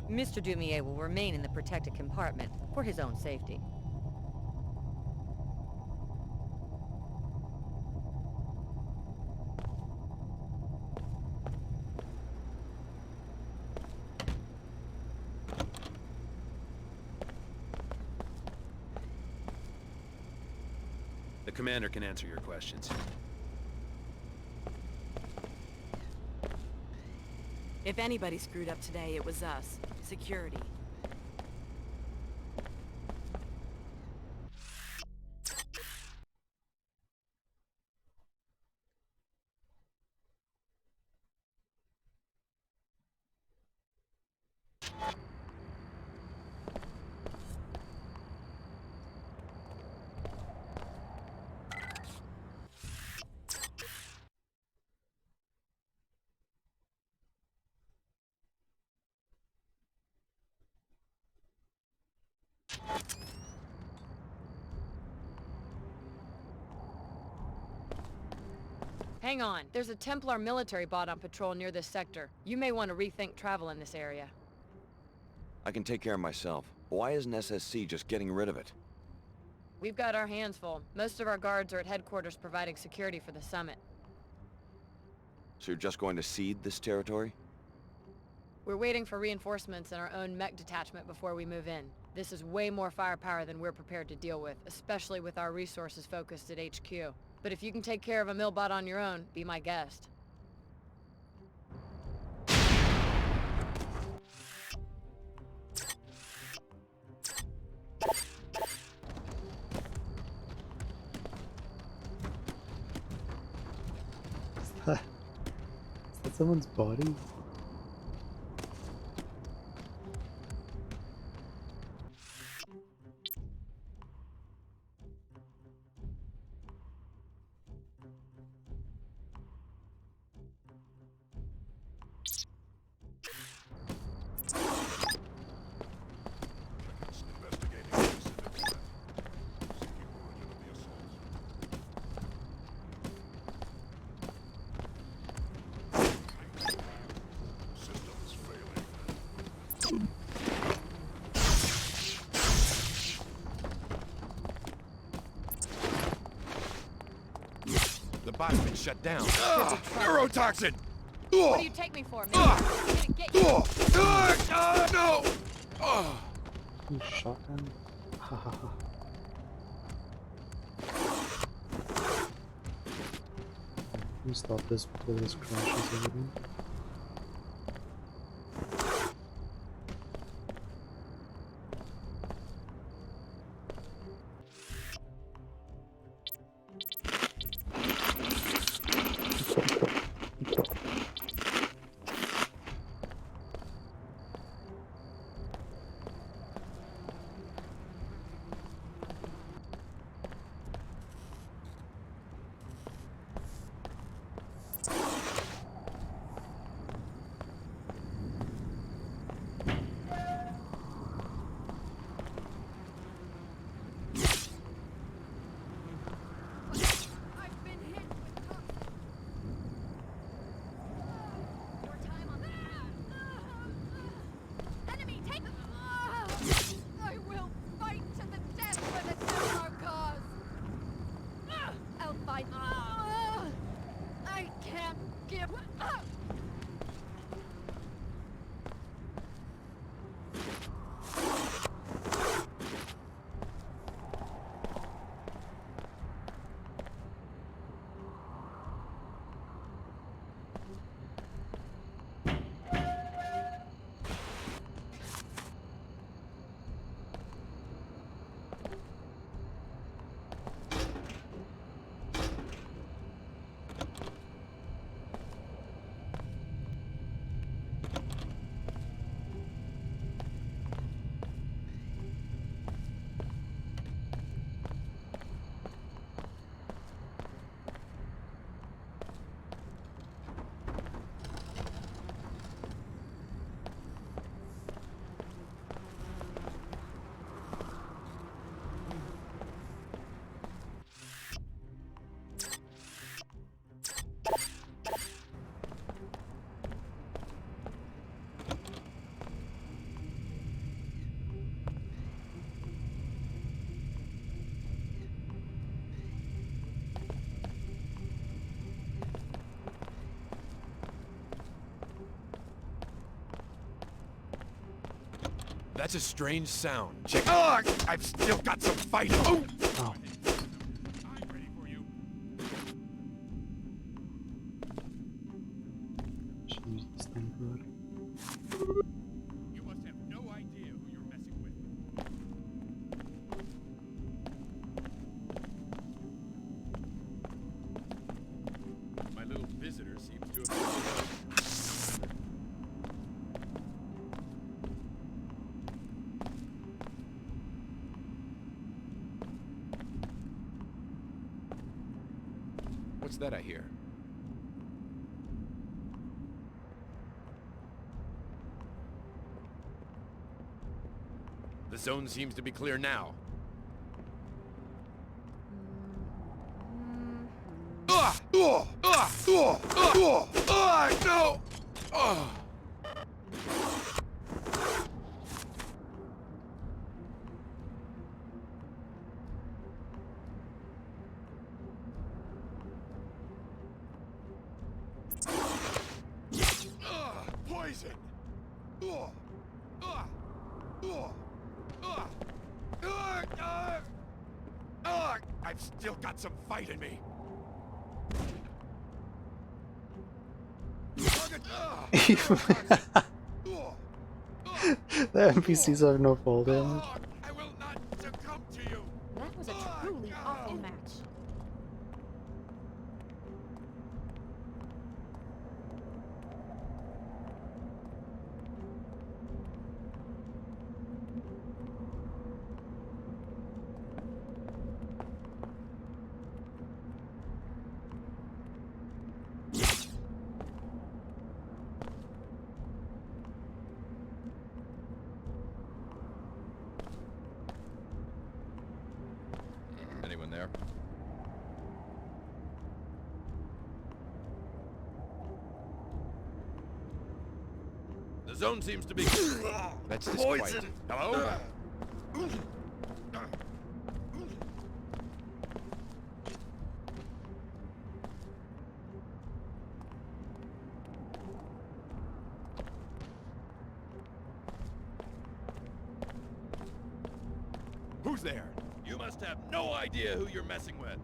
Mr. Dumier will remain in the protected compartment for his own safety. The commander can answer your questions. If anybody screwed up today, it was us. Security. Hang on. There's a Templar military bot on patrol near this sector. You may want to rethink travel in this area. I can take care of myself. Why isn't SSC just getting rid of it? We've got our hands full. Most of our guards are at headquarters providing security for the summit. So you're just going to cede this territory? We're waiting for reinforcements and our own mech detachment before we move in. This is way more firepower than we're prepared to deal with, especially with our resources focused at HQ. But if you can take care of a millbot on your own, be my guest. Is that someone's body? The bot's been shut down. Neurotoxin! What do you take me for, man? I'm gonna get you. No! Shotgun? Ha ha ha. Let me stop this before this crashes everything. give up! That's a strange sound. Check. Ugh! I've still got some fight. Oh! Oh. I'm ready for you. Should use this thing good. You must have no idea who you're messing with. My little visitor seems to have... What's that I hear? The zone seems to be clear now. No! Poison! I've still got some fight in me. The NPCs have no fall damage. I will not succumb to you. That was a truly awful match. Anyone there? The zone seems to be... That's poison. Hello? Who's there? You must have no idea who you're messing with.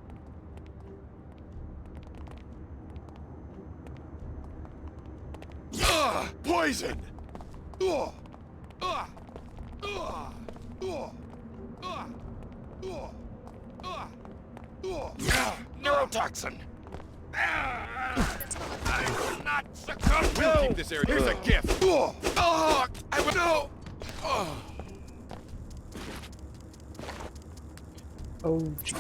Poison! Neurotoxin! I will not succumb! We'll keep this area. Here's a gift! I will no! Oh, jeez.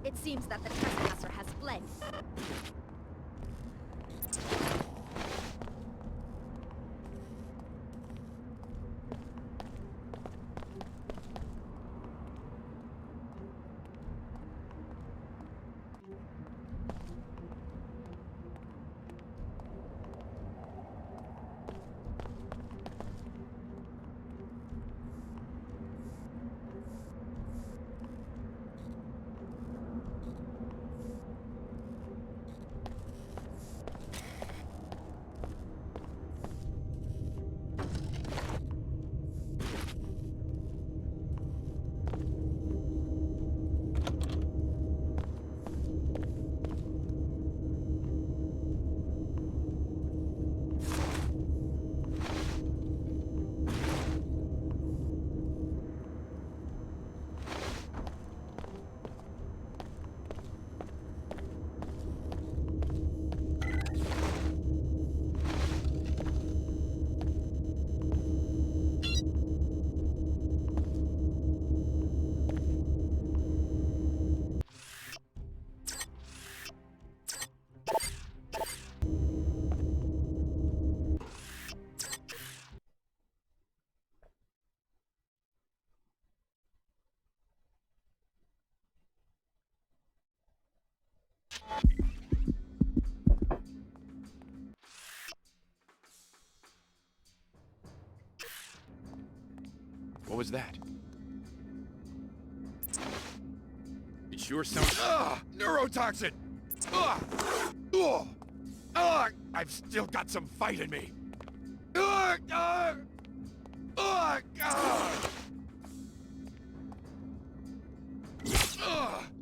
It seems that the trespasser has fled. What was that? It sure sounds... Neurotoxin! I've still got some fight in me.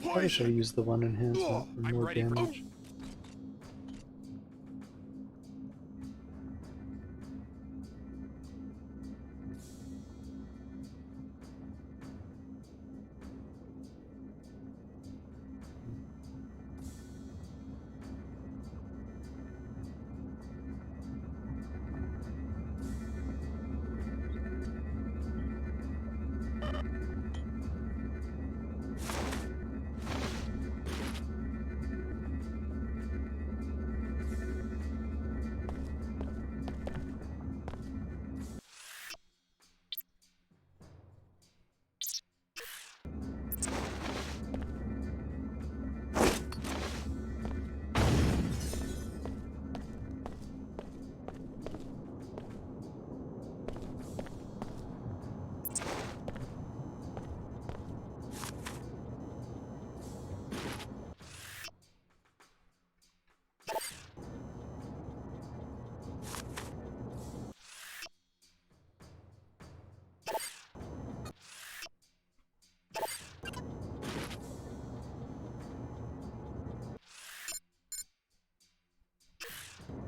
Probably should have used the one enhancement for more damage.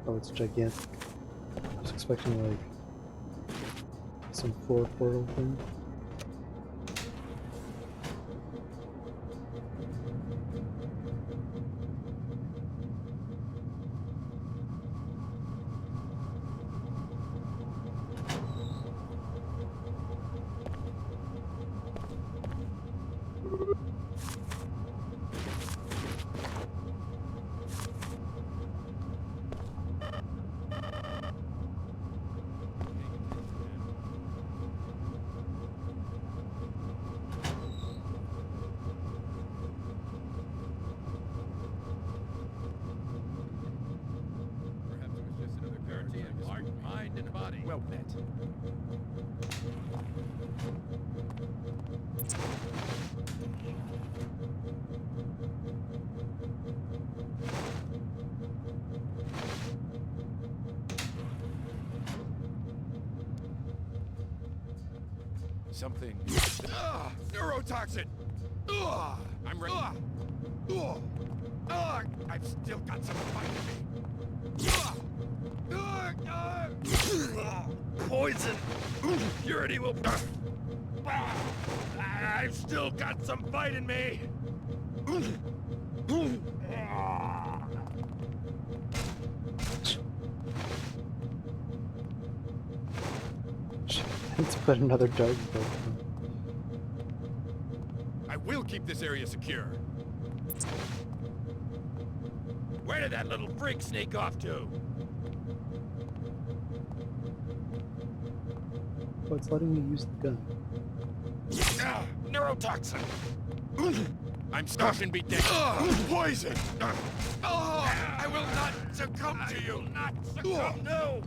Oh, it's gigantic. I was expecting like some floor portal thing. Mind and body. Well met. Something. Neurotoxin! I'm ready. I've still got some fight in me. Poison! Purity will... I've still got some fight in me! Let's put another dart bolt. I will keep this area secure. Where did that little freak sneak off to? Oh, it's letting me use the gun. Neurotoxin! I'm stuck and be dead. Poison! I will not succumb to you! I will not succumb, no!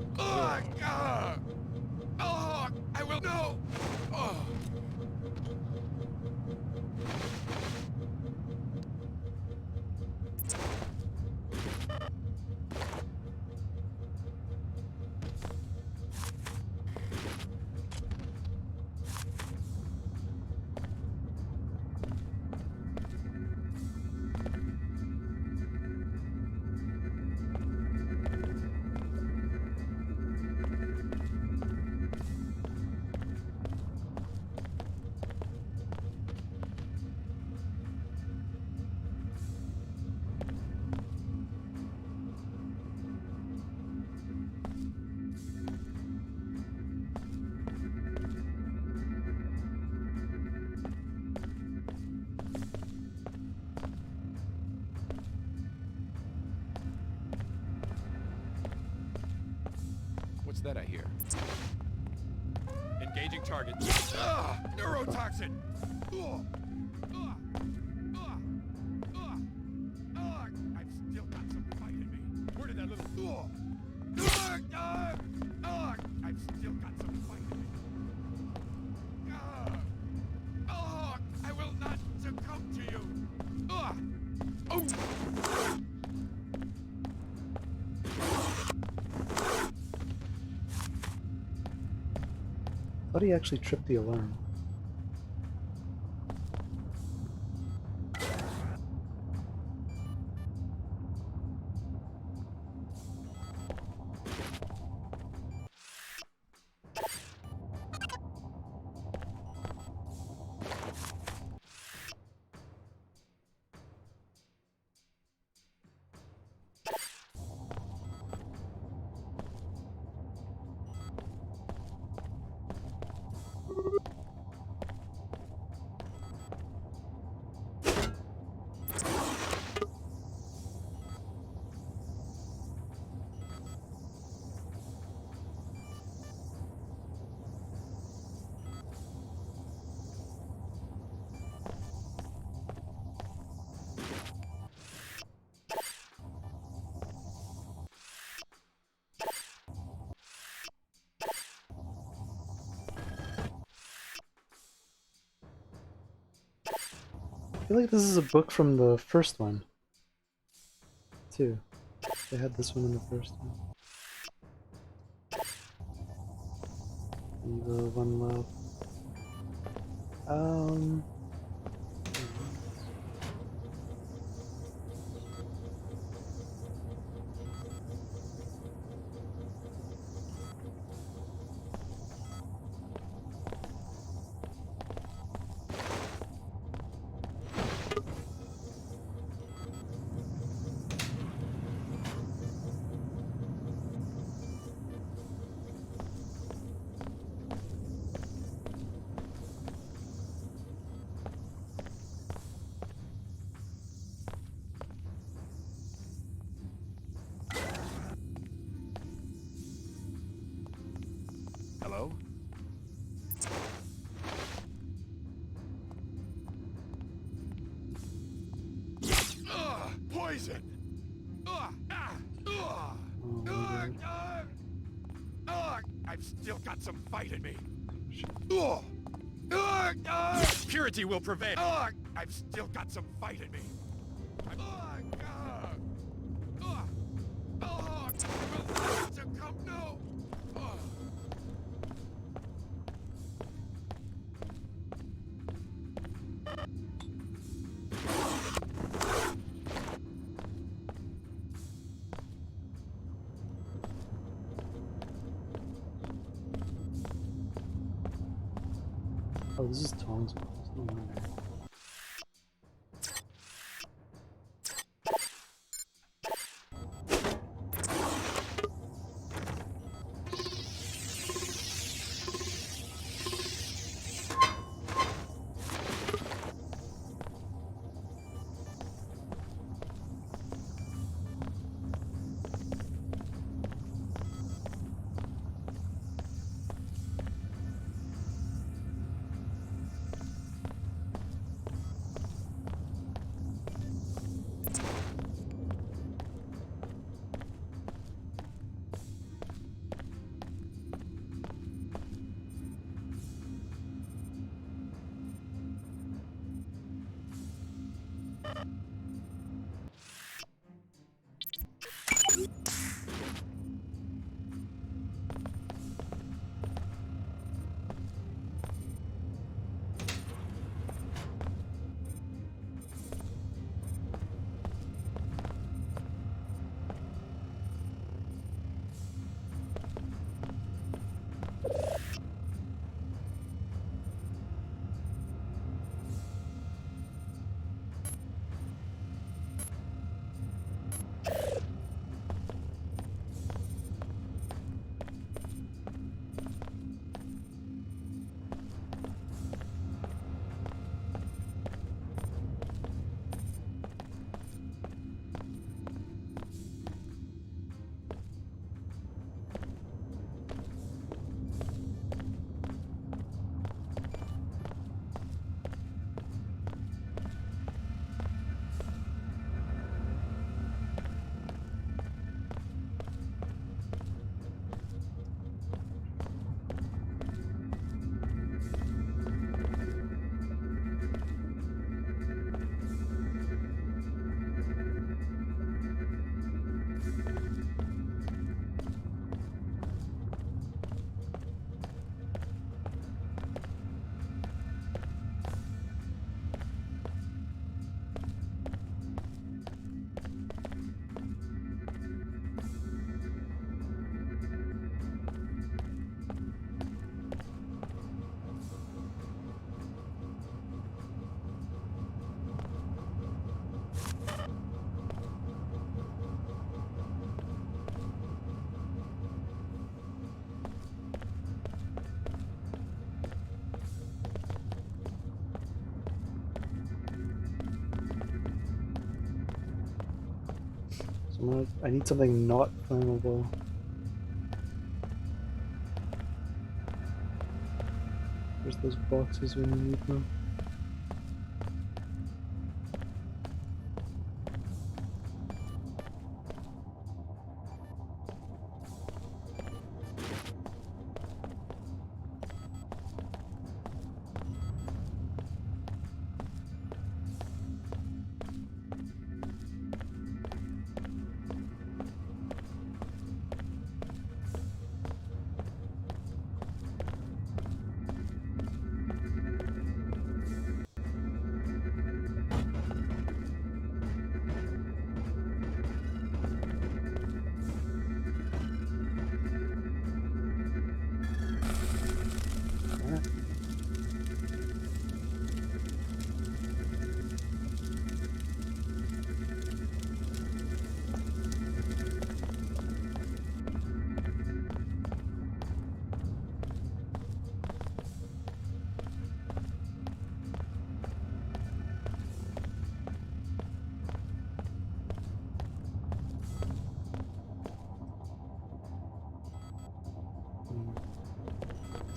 I will, no! What's that I hear? Engaging target. Neurotoxin! I've still got some fight in me. Where did that little... I've still got some fight in me. How do you actually trip the alarm? I feel like this is a book from the first one, too. They had this one in the first one. Evil One Love. Hello? Poison! I've still got some fight in me. Purity will prevail. I've still got some fight in me. No! Oh, this is Tong's book. No wonder. So I need something not flammable. There's those boxes when you need them.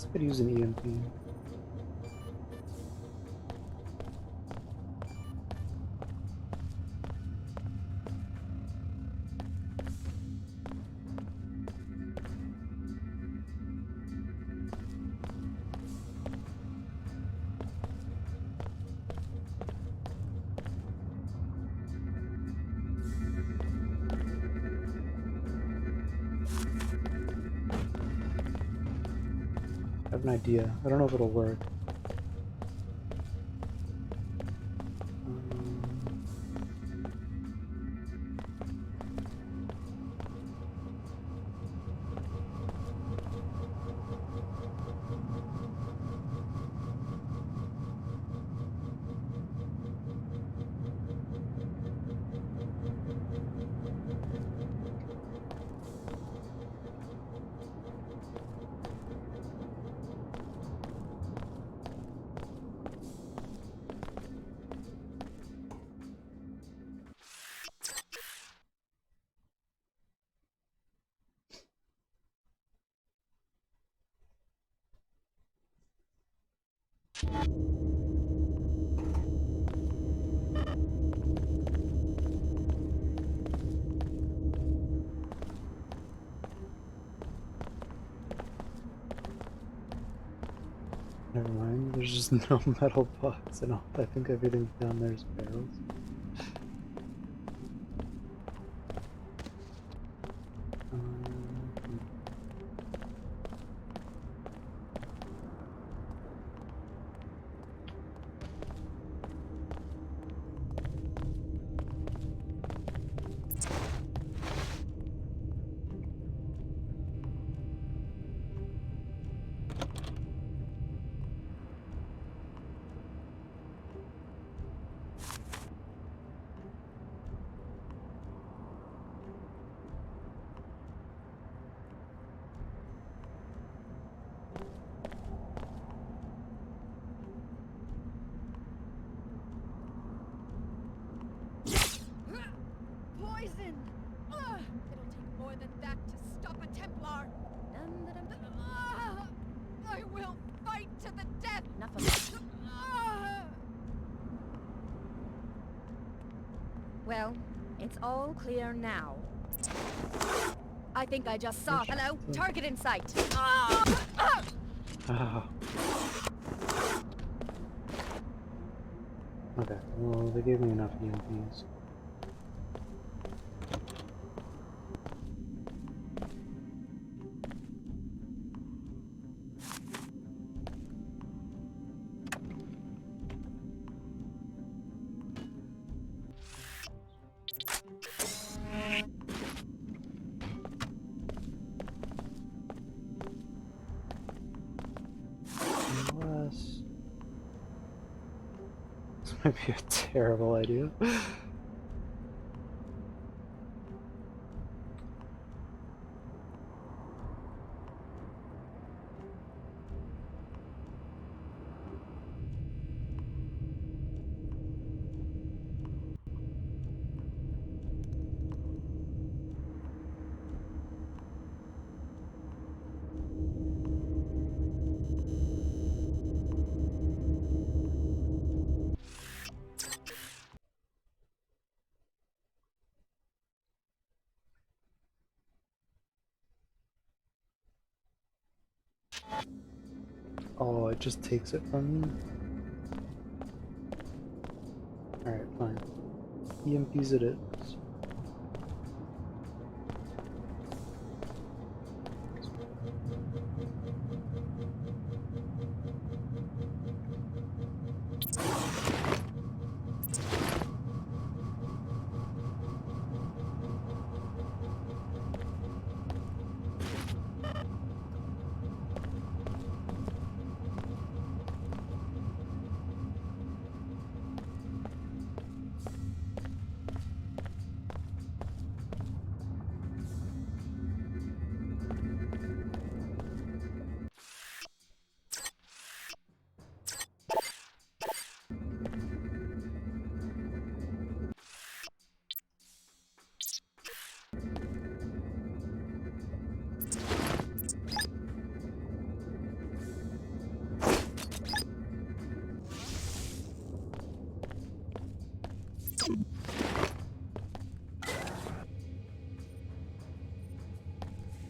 I could use an EMP. I have an idea. I don't know if it'll work. Never mind, there's just no metal box and all. I think everything down there is barrels. Poison! Ugh! It'll take more than that to stop a Templar! I will fight to the death! Enough of it. Well, it's all clear now. I think I just saw. Hello? Target in sight. Ah. Okay, well, they gave me enough EMPs. Unless... This might be a terrible idea. Oh, it just takes it from me? Alright, fine. EMPs it is.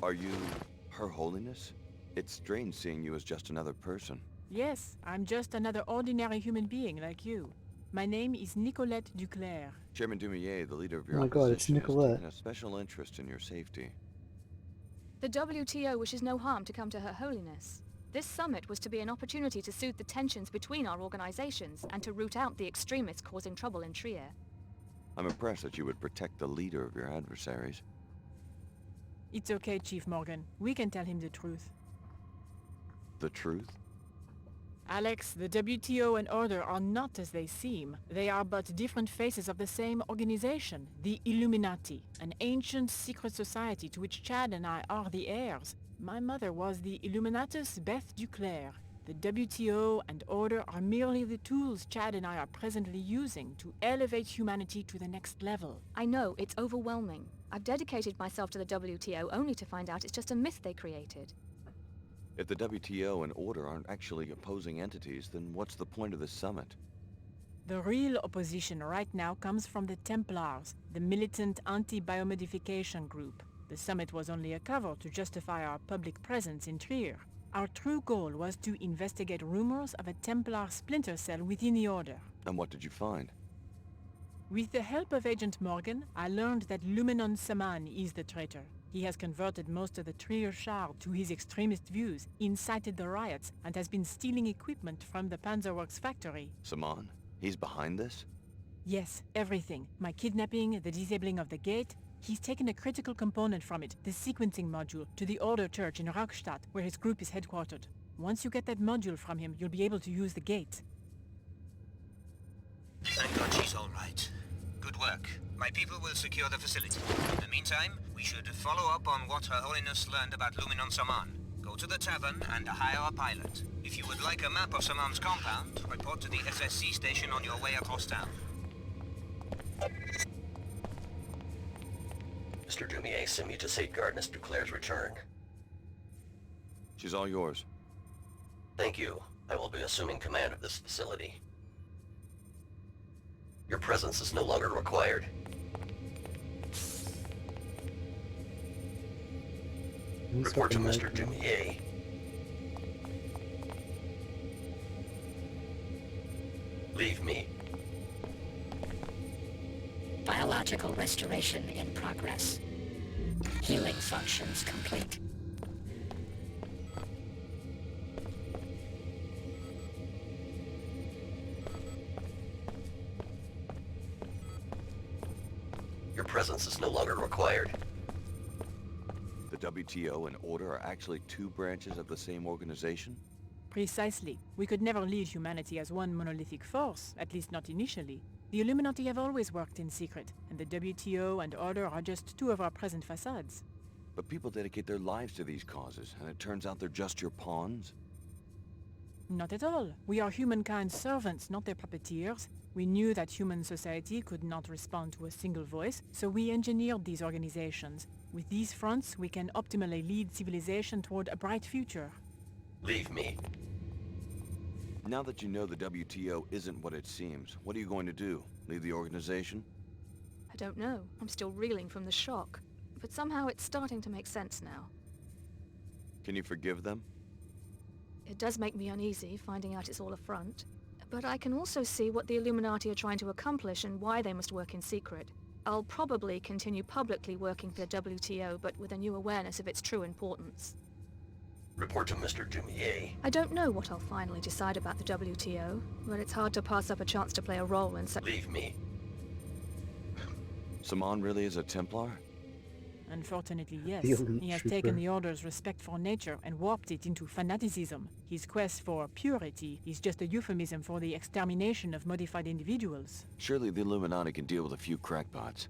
Are you Her Holiness? It's strange seeing you as just another person. Yes, I'm just another ordinary human being like you. My name is Nicolette Duclair. Chairman Dumier, the leader of Oh your my god, it's opposition, has Nicolette. taken a special interest in your safety. The WTO wishes no harm to come to Her Holiness. This summit was to be an opportunity to soothe the tensions between our organizations and to root out the extremists causing trouble in Trier. I'm impressed that you would protect the leader of your adversaries. It's okay, Chief Morgan. We can tell him the truth. The truth? Alex, the WTO and Order are not as they seem. They are but different faces of the same organization, the Illuminati, an ancient secret society to which Chad and I are the heirs. My mother was the Illuminatus Beth Duclair. The WTO and Order are merely the tools Chad and I are presently using to elevate humanity to the next level. I know, it's overwhelming. I've dedicated myself to the WTO only to find out it's just a myth they created. If the WTO and Order aren't actually opposing entities, then what's the point of this summit? The real opposition right now comes from the Templars, the militant anti-biomodification group. The summit was only a cover to justify our public presence in Trier. Our true goal was to investigate rumors of a Templar splinter cell within the Order. And what did you find? With the help of Agent Morgan, I learned that Lumenon Saman is the traitor. He has converted most of the Trier Shard to his extremist views, incited the riots, and has been stealing equipment from the Panzerworks factory. Saman? He's behind this? Yes, everything. My kidnapping, the disabling of the gate. He's taken a critical component from it, the sequencing module, to the Order Church in Rockstadt, where his group is headquartered. Once you get that module from him, you'll be able to use the gate. Thank God she's all right. Good work. My people will secure the facility. In the meantime, we should follow up on what Her Holiness learned about Luminon Saman. Go to the tavern and hire a pilot. If you would like a map of Saman's compound, report to the SSC station on your way across town. Mr. Dumier sent me to safeguard Miss Duclair's return. She's all yours. Thank you. I will be assuming command of this facility. Your presence is no longer required. Report to Mr. Dumier. Leave me. Biological restoration in progress. Healing functions complete. Your presence is no longer required. The WTO and Order are actually two branches of the same organization? Precisely. We could never lead humanity as one monolithic force, at least not initially. The Illuminati have always worked in secret, and the WTO and Order are just two of our present facades. But people dedicate their lives to these causes, and it turns out they're just your pawns? Not at all. We are humankind's servants, not their puppeteers. We knew that human society could not respond to a single voice, so we engineered these organizations. With these fronts, we can optimally lead civilization toward a bright future. Leave me. Now that you know the WTO isn't what it seems, what are you going to do? Leave the organization? I don't know. I'm still reeling from the shock. But somehow it's starting to make sense now. Can you forgive them? It does make me uneasy, finding out it's all a front. But I can also see what the Illuminati are trying to accomplish and why they must work in secret. I'll probably continue publicly working for the WTO, but with a new awareness of its true importance. Report to Mr. Dumier. I don't know what I'll finally decide about the WTO, but it's hard to pass up a chance to play a role in such— Leave me. Saman really is a Templar? Unfortunately, yes. The elite He has trooper. taken the Order's respect for nature and warped it into fanaticism. His quest for purity is just a euphemism for the extermination of modified individuals. Surely the Illuminati can deal with a few crackpots.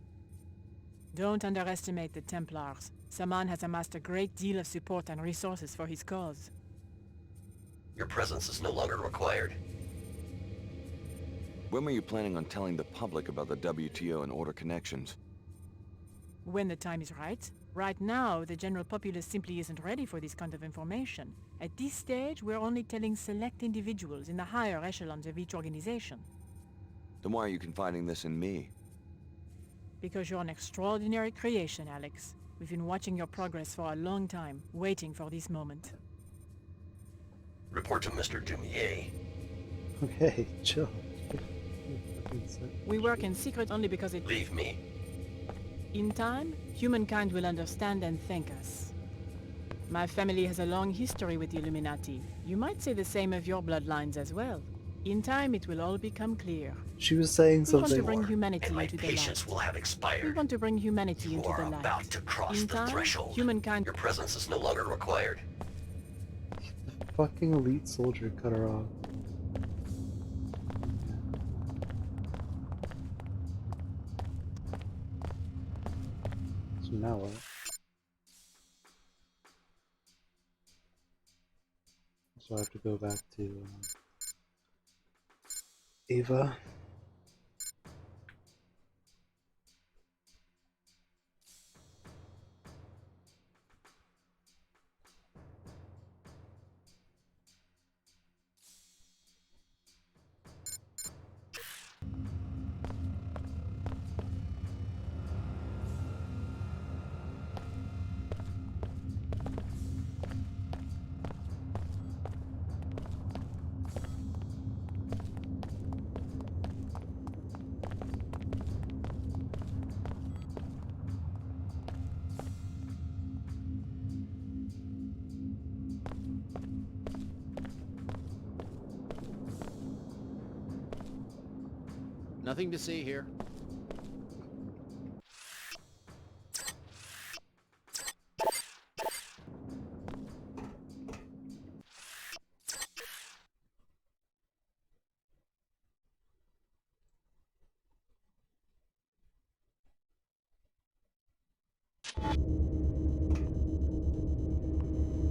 Don't underestimate the Templars. Saman has amassed a great deal of support and resources for his cause. Your presence is no longer required. When were you planning on telling the public about the WTO and Order connections? When the time is right. Right now, the general populace simply isn't ready for this kind of information. At this stage, we're only telling select individuals in the higher echelons of each organization. Then why are you confiding this in me? Because you're an extraordinary creation, Alex. We've been watching your progress for a long time, waiting for this moment. Report to Mr. Dumier. Okay, chill. We work in secret only because it— Leave me. In time, humankind will understand and thank us. My family has a long history with the Illuminati. You might say the same of your bloodlines as well. In time, it will all become clear. She was saying We want to something. bring humanity And my into the patience light. will have We expired. want to bring humanity You into the are light. about to cross In the time, threshold. humankind— Your presence is no longer required. The fucking elite soldier cut her off. So now what? So I have to go back to Ava. Nothing to see here.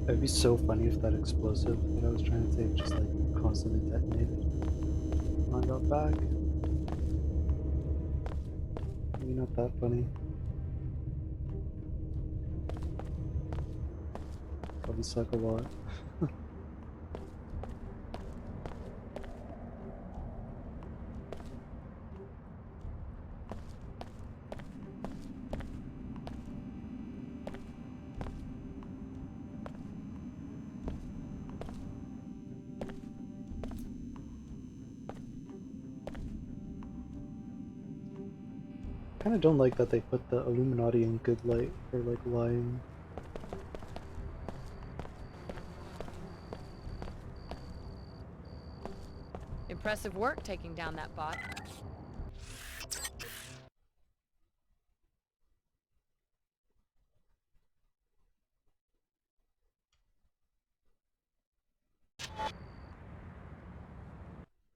It'd be so funny if that explosive that I was trying to take just like constantly detonated. When I got back. Maybe not that funny. Probably suck a lot. I kinda don't like that they put the Illuminati in good light for like lying. Impressive work taking down that bot.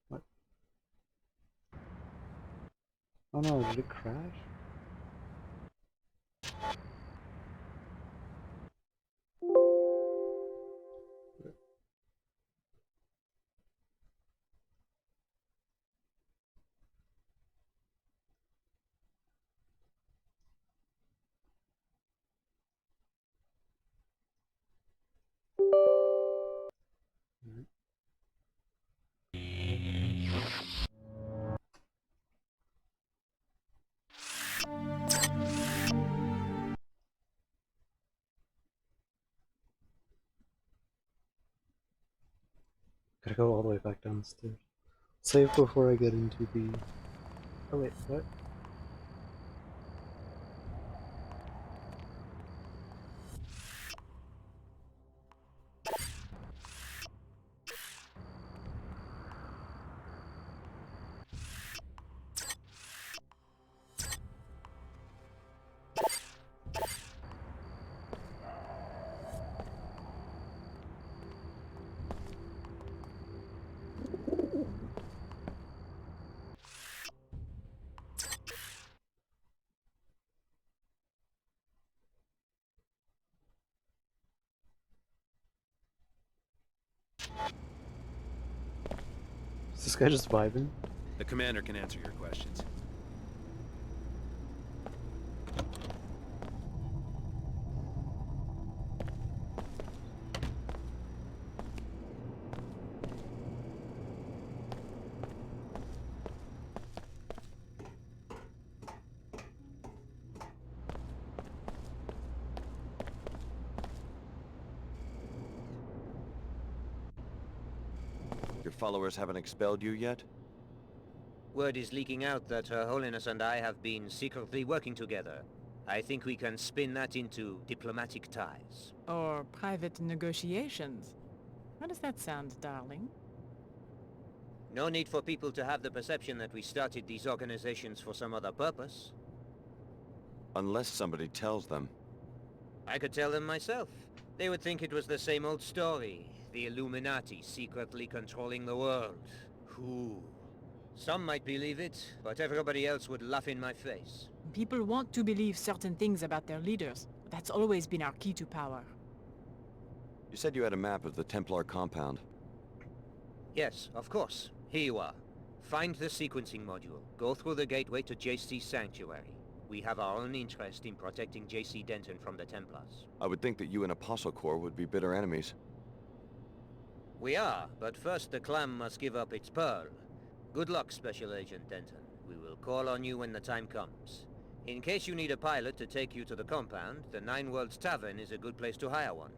What? Oh no, did it crash? Gotta go all the way back downstairs. Save before I get into the... Oh wait, what? Is this guy just vibing? The commander can answer your questions. Your followers haven't expelled you yet? Word is leaking out that Her Holiness and I have been secretly working together. I think we can spin that into diplomatic ties. Or private negotiations. How does that sound, darling? No need for people to have the perception that we started these organizations for some other purpose. Unless somebody tells them. I could tell them myself. They would think it was the same old story. The Illuminati secretly controlling the world. Who? Some might believe it, but everybody else would laugh in my face. People want to believe certain things about their leaders. That's always been our key to power. You said you had a map of the Templar compound. Yes, of course. Here you are. Find the sequencing module. Go through the gateway to JC's sanctuary. We have our own interest in protecting JC Denton from the Templars. I would think that you and Apostle Corps would be bitter enemies. We are, but first the clam must give up its pearl. Good luck, Special Agent Denton. We will call on you when the time comes. In case you need a pilot to take you to the compound, the Nine Worlds Tavern is a good place to hire one.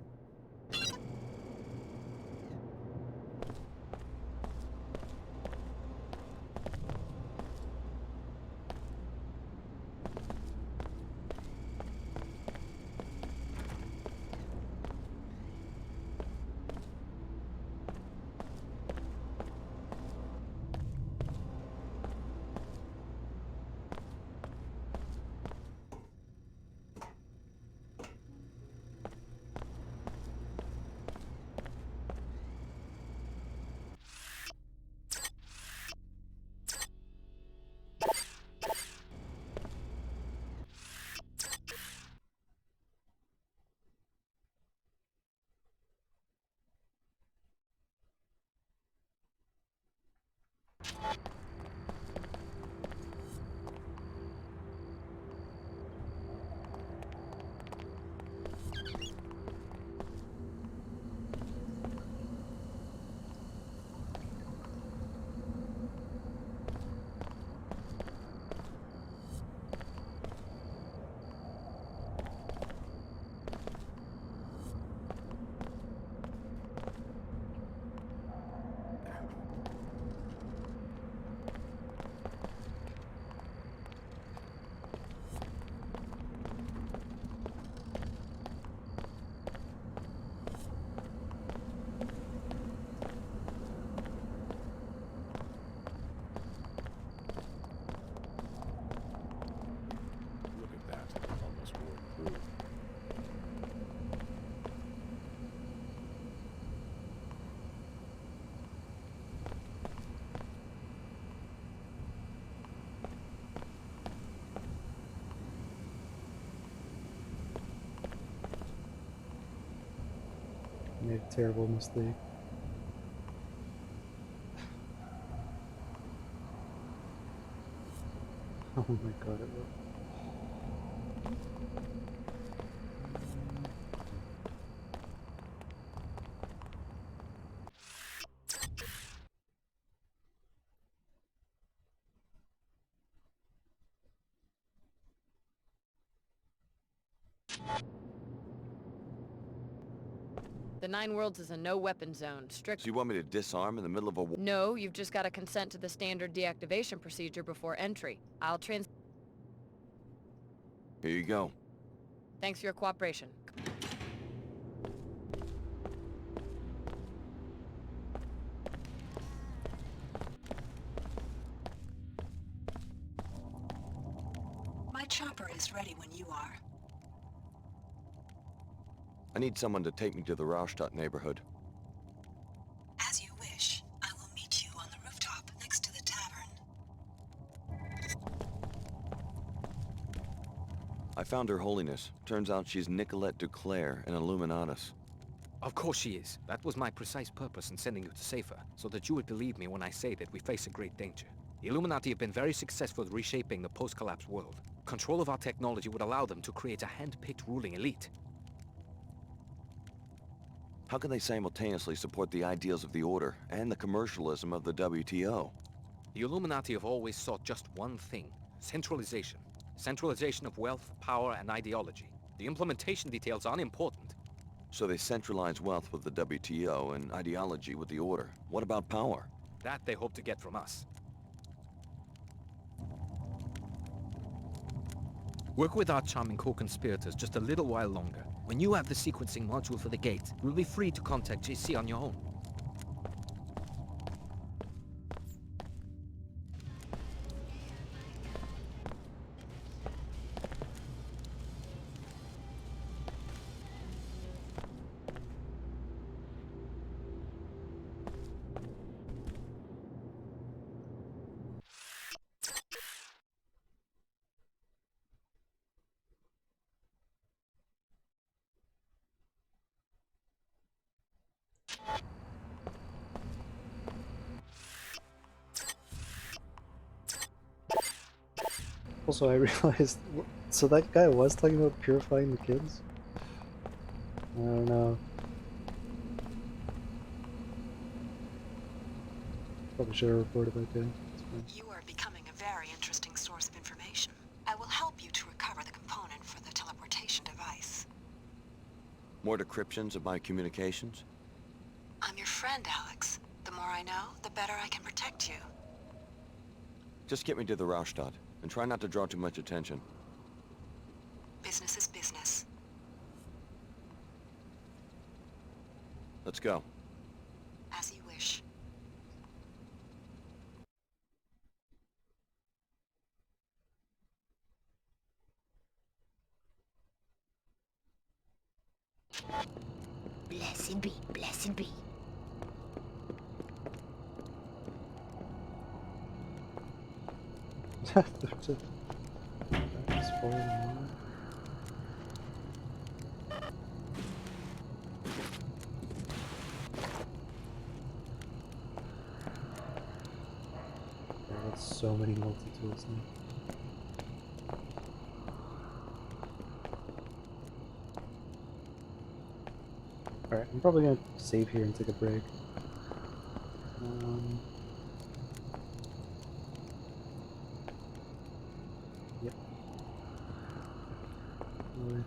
Look at that. Almost wore through. Made a terrible mistake. Oh my god, it will. The Nine Worlds is a no-weapon zone, strict... So you want me to disarm in the middle of a war? No, you've just got to consent to the standard deactivation procedure before entry. I'll Here you go. Thanks for your cooperation. My chopper is ready when you are. I need someone to take me to the Raustadt neighborhood. As you wish. I will meet you on the rooftop next to the tavern. I found Her Holiness. Turns out she's Nicolette Duclair, an Illuminatus. Of course she is. That was my precise purpose in sending you to save her, so that you would believe me when I say that we face a great danger. The Illuminati have been very successful at reshaping the post-collapse world. Control of our technology would allow them to create a hand-picked ruling elite. How can they simultaneously support the ideals of the Order and the commercialism of the WTO? The Illuminati have always sought just one thing: centralization. Centralization of wealth, power, and ideology. The implementation details are unimportant. So they centralize wealth with the WTO and ideology with the Order. What about power? That they hope to get from us. Work with our charming co-conspirators just a little while longer. When you have the sequencing module for the gate, you'll be free to contact JC on your own. Also, I realized, so that guy was talking about purifying the kids? I don't know. Probably should have reported that guy. You are becoming a very interesting source of information. I will help you to recover the component for the teleportation device. More decryptions of my communications? I'm your friend, Alex. The more I know, the better I can protect you. Just get me to the Raustadt, and try not to draw too much attention. Business is business. Let's go. As you wish. Blessed be, blessed be. That's so many multi-tools now. Alright, I'm probably gonna save here and take a break. Yep. Alright.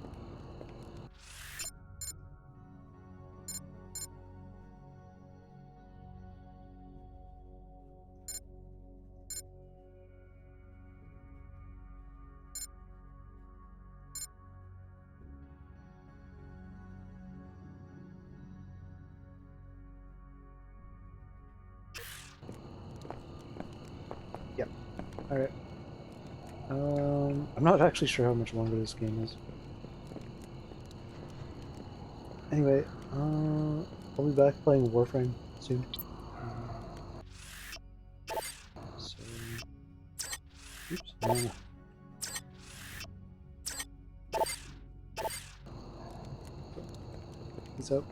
Yep. Alright. I'm not actually sure how much longer this game is. Anyway, I'll be back playing Warframe soon. So, oops, no. Peace out.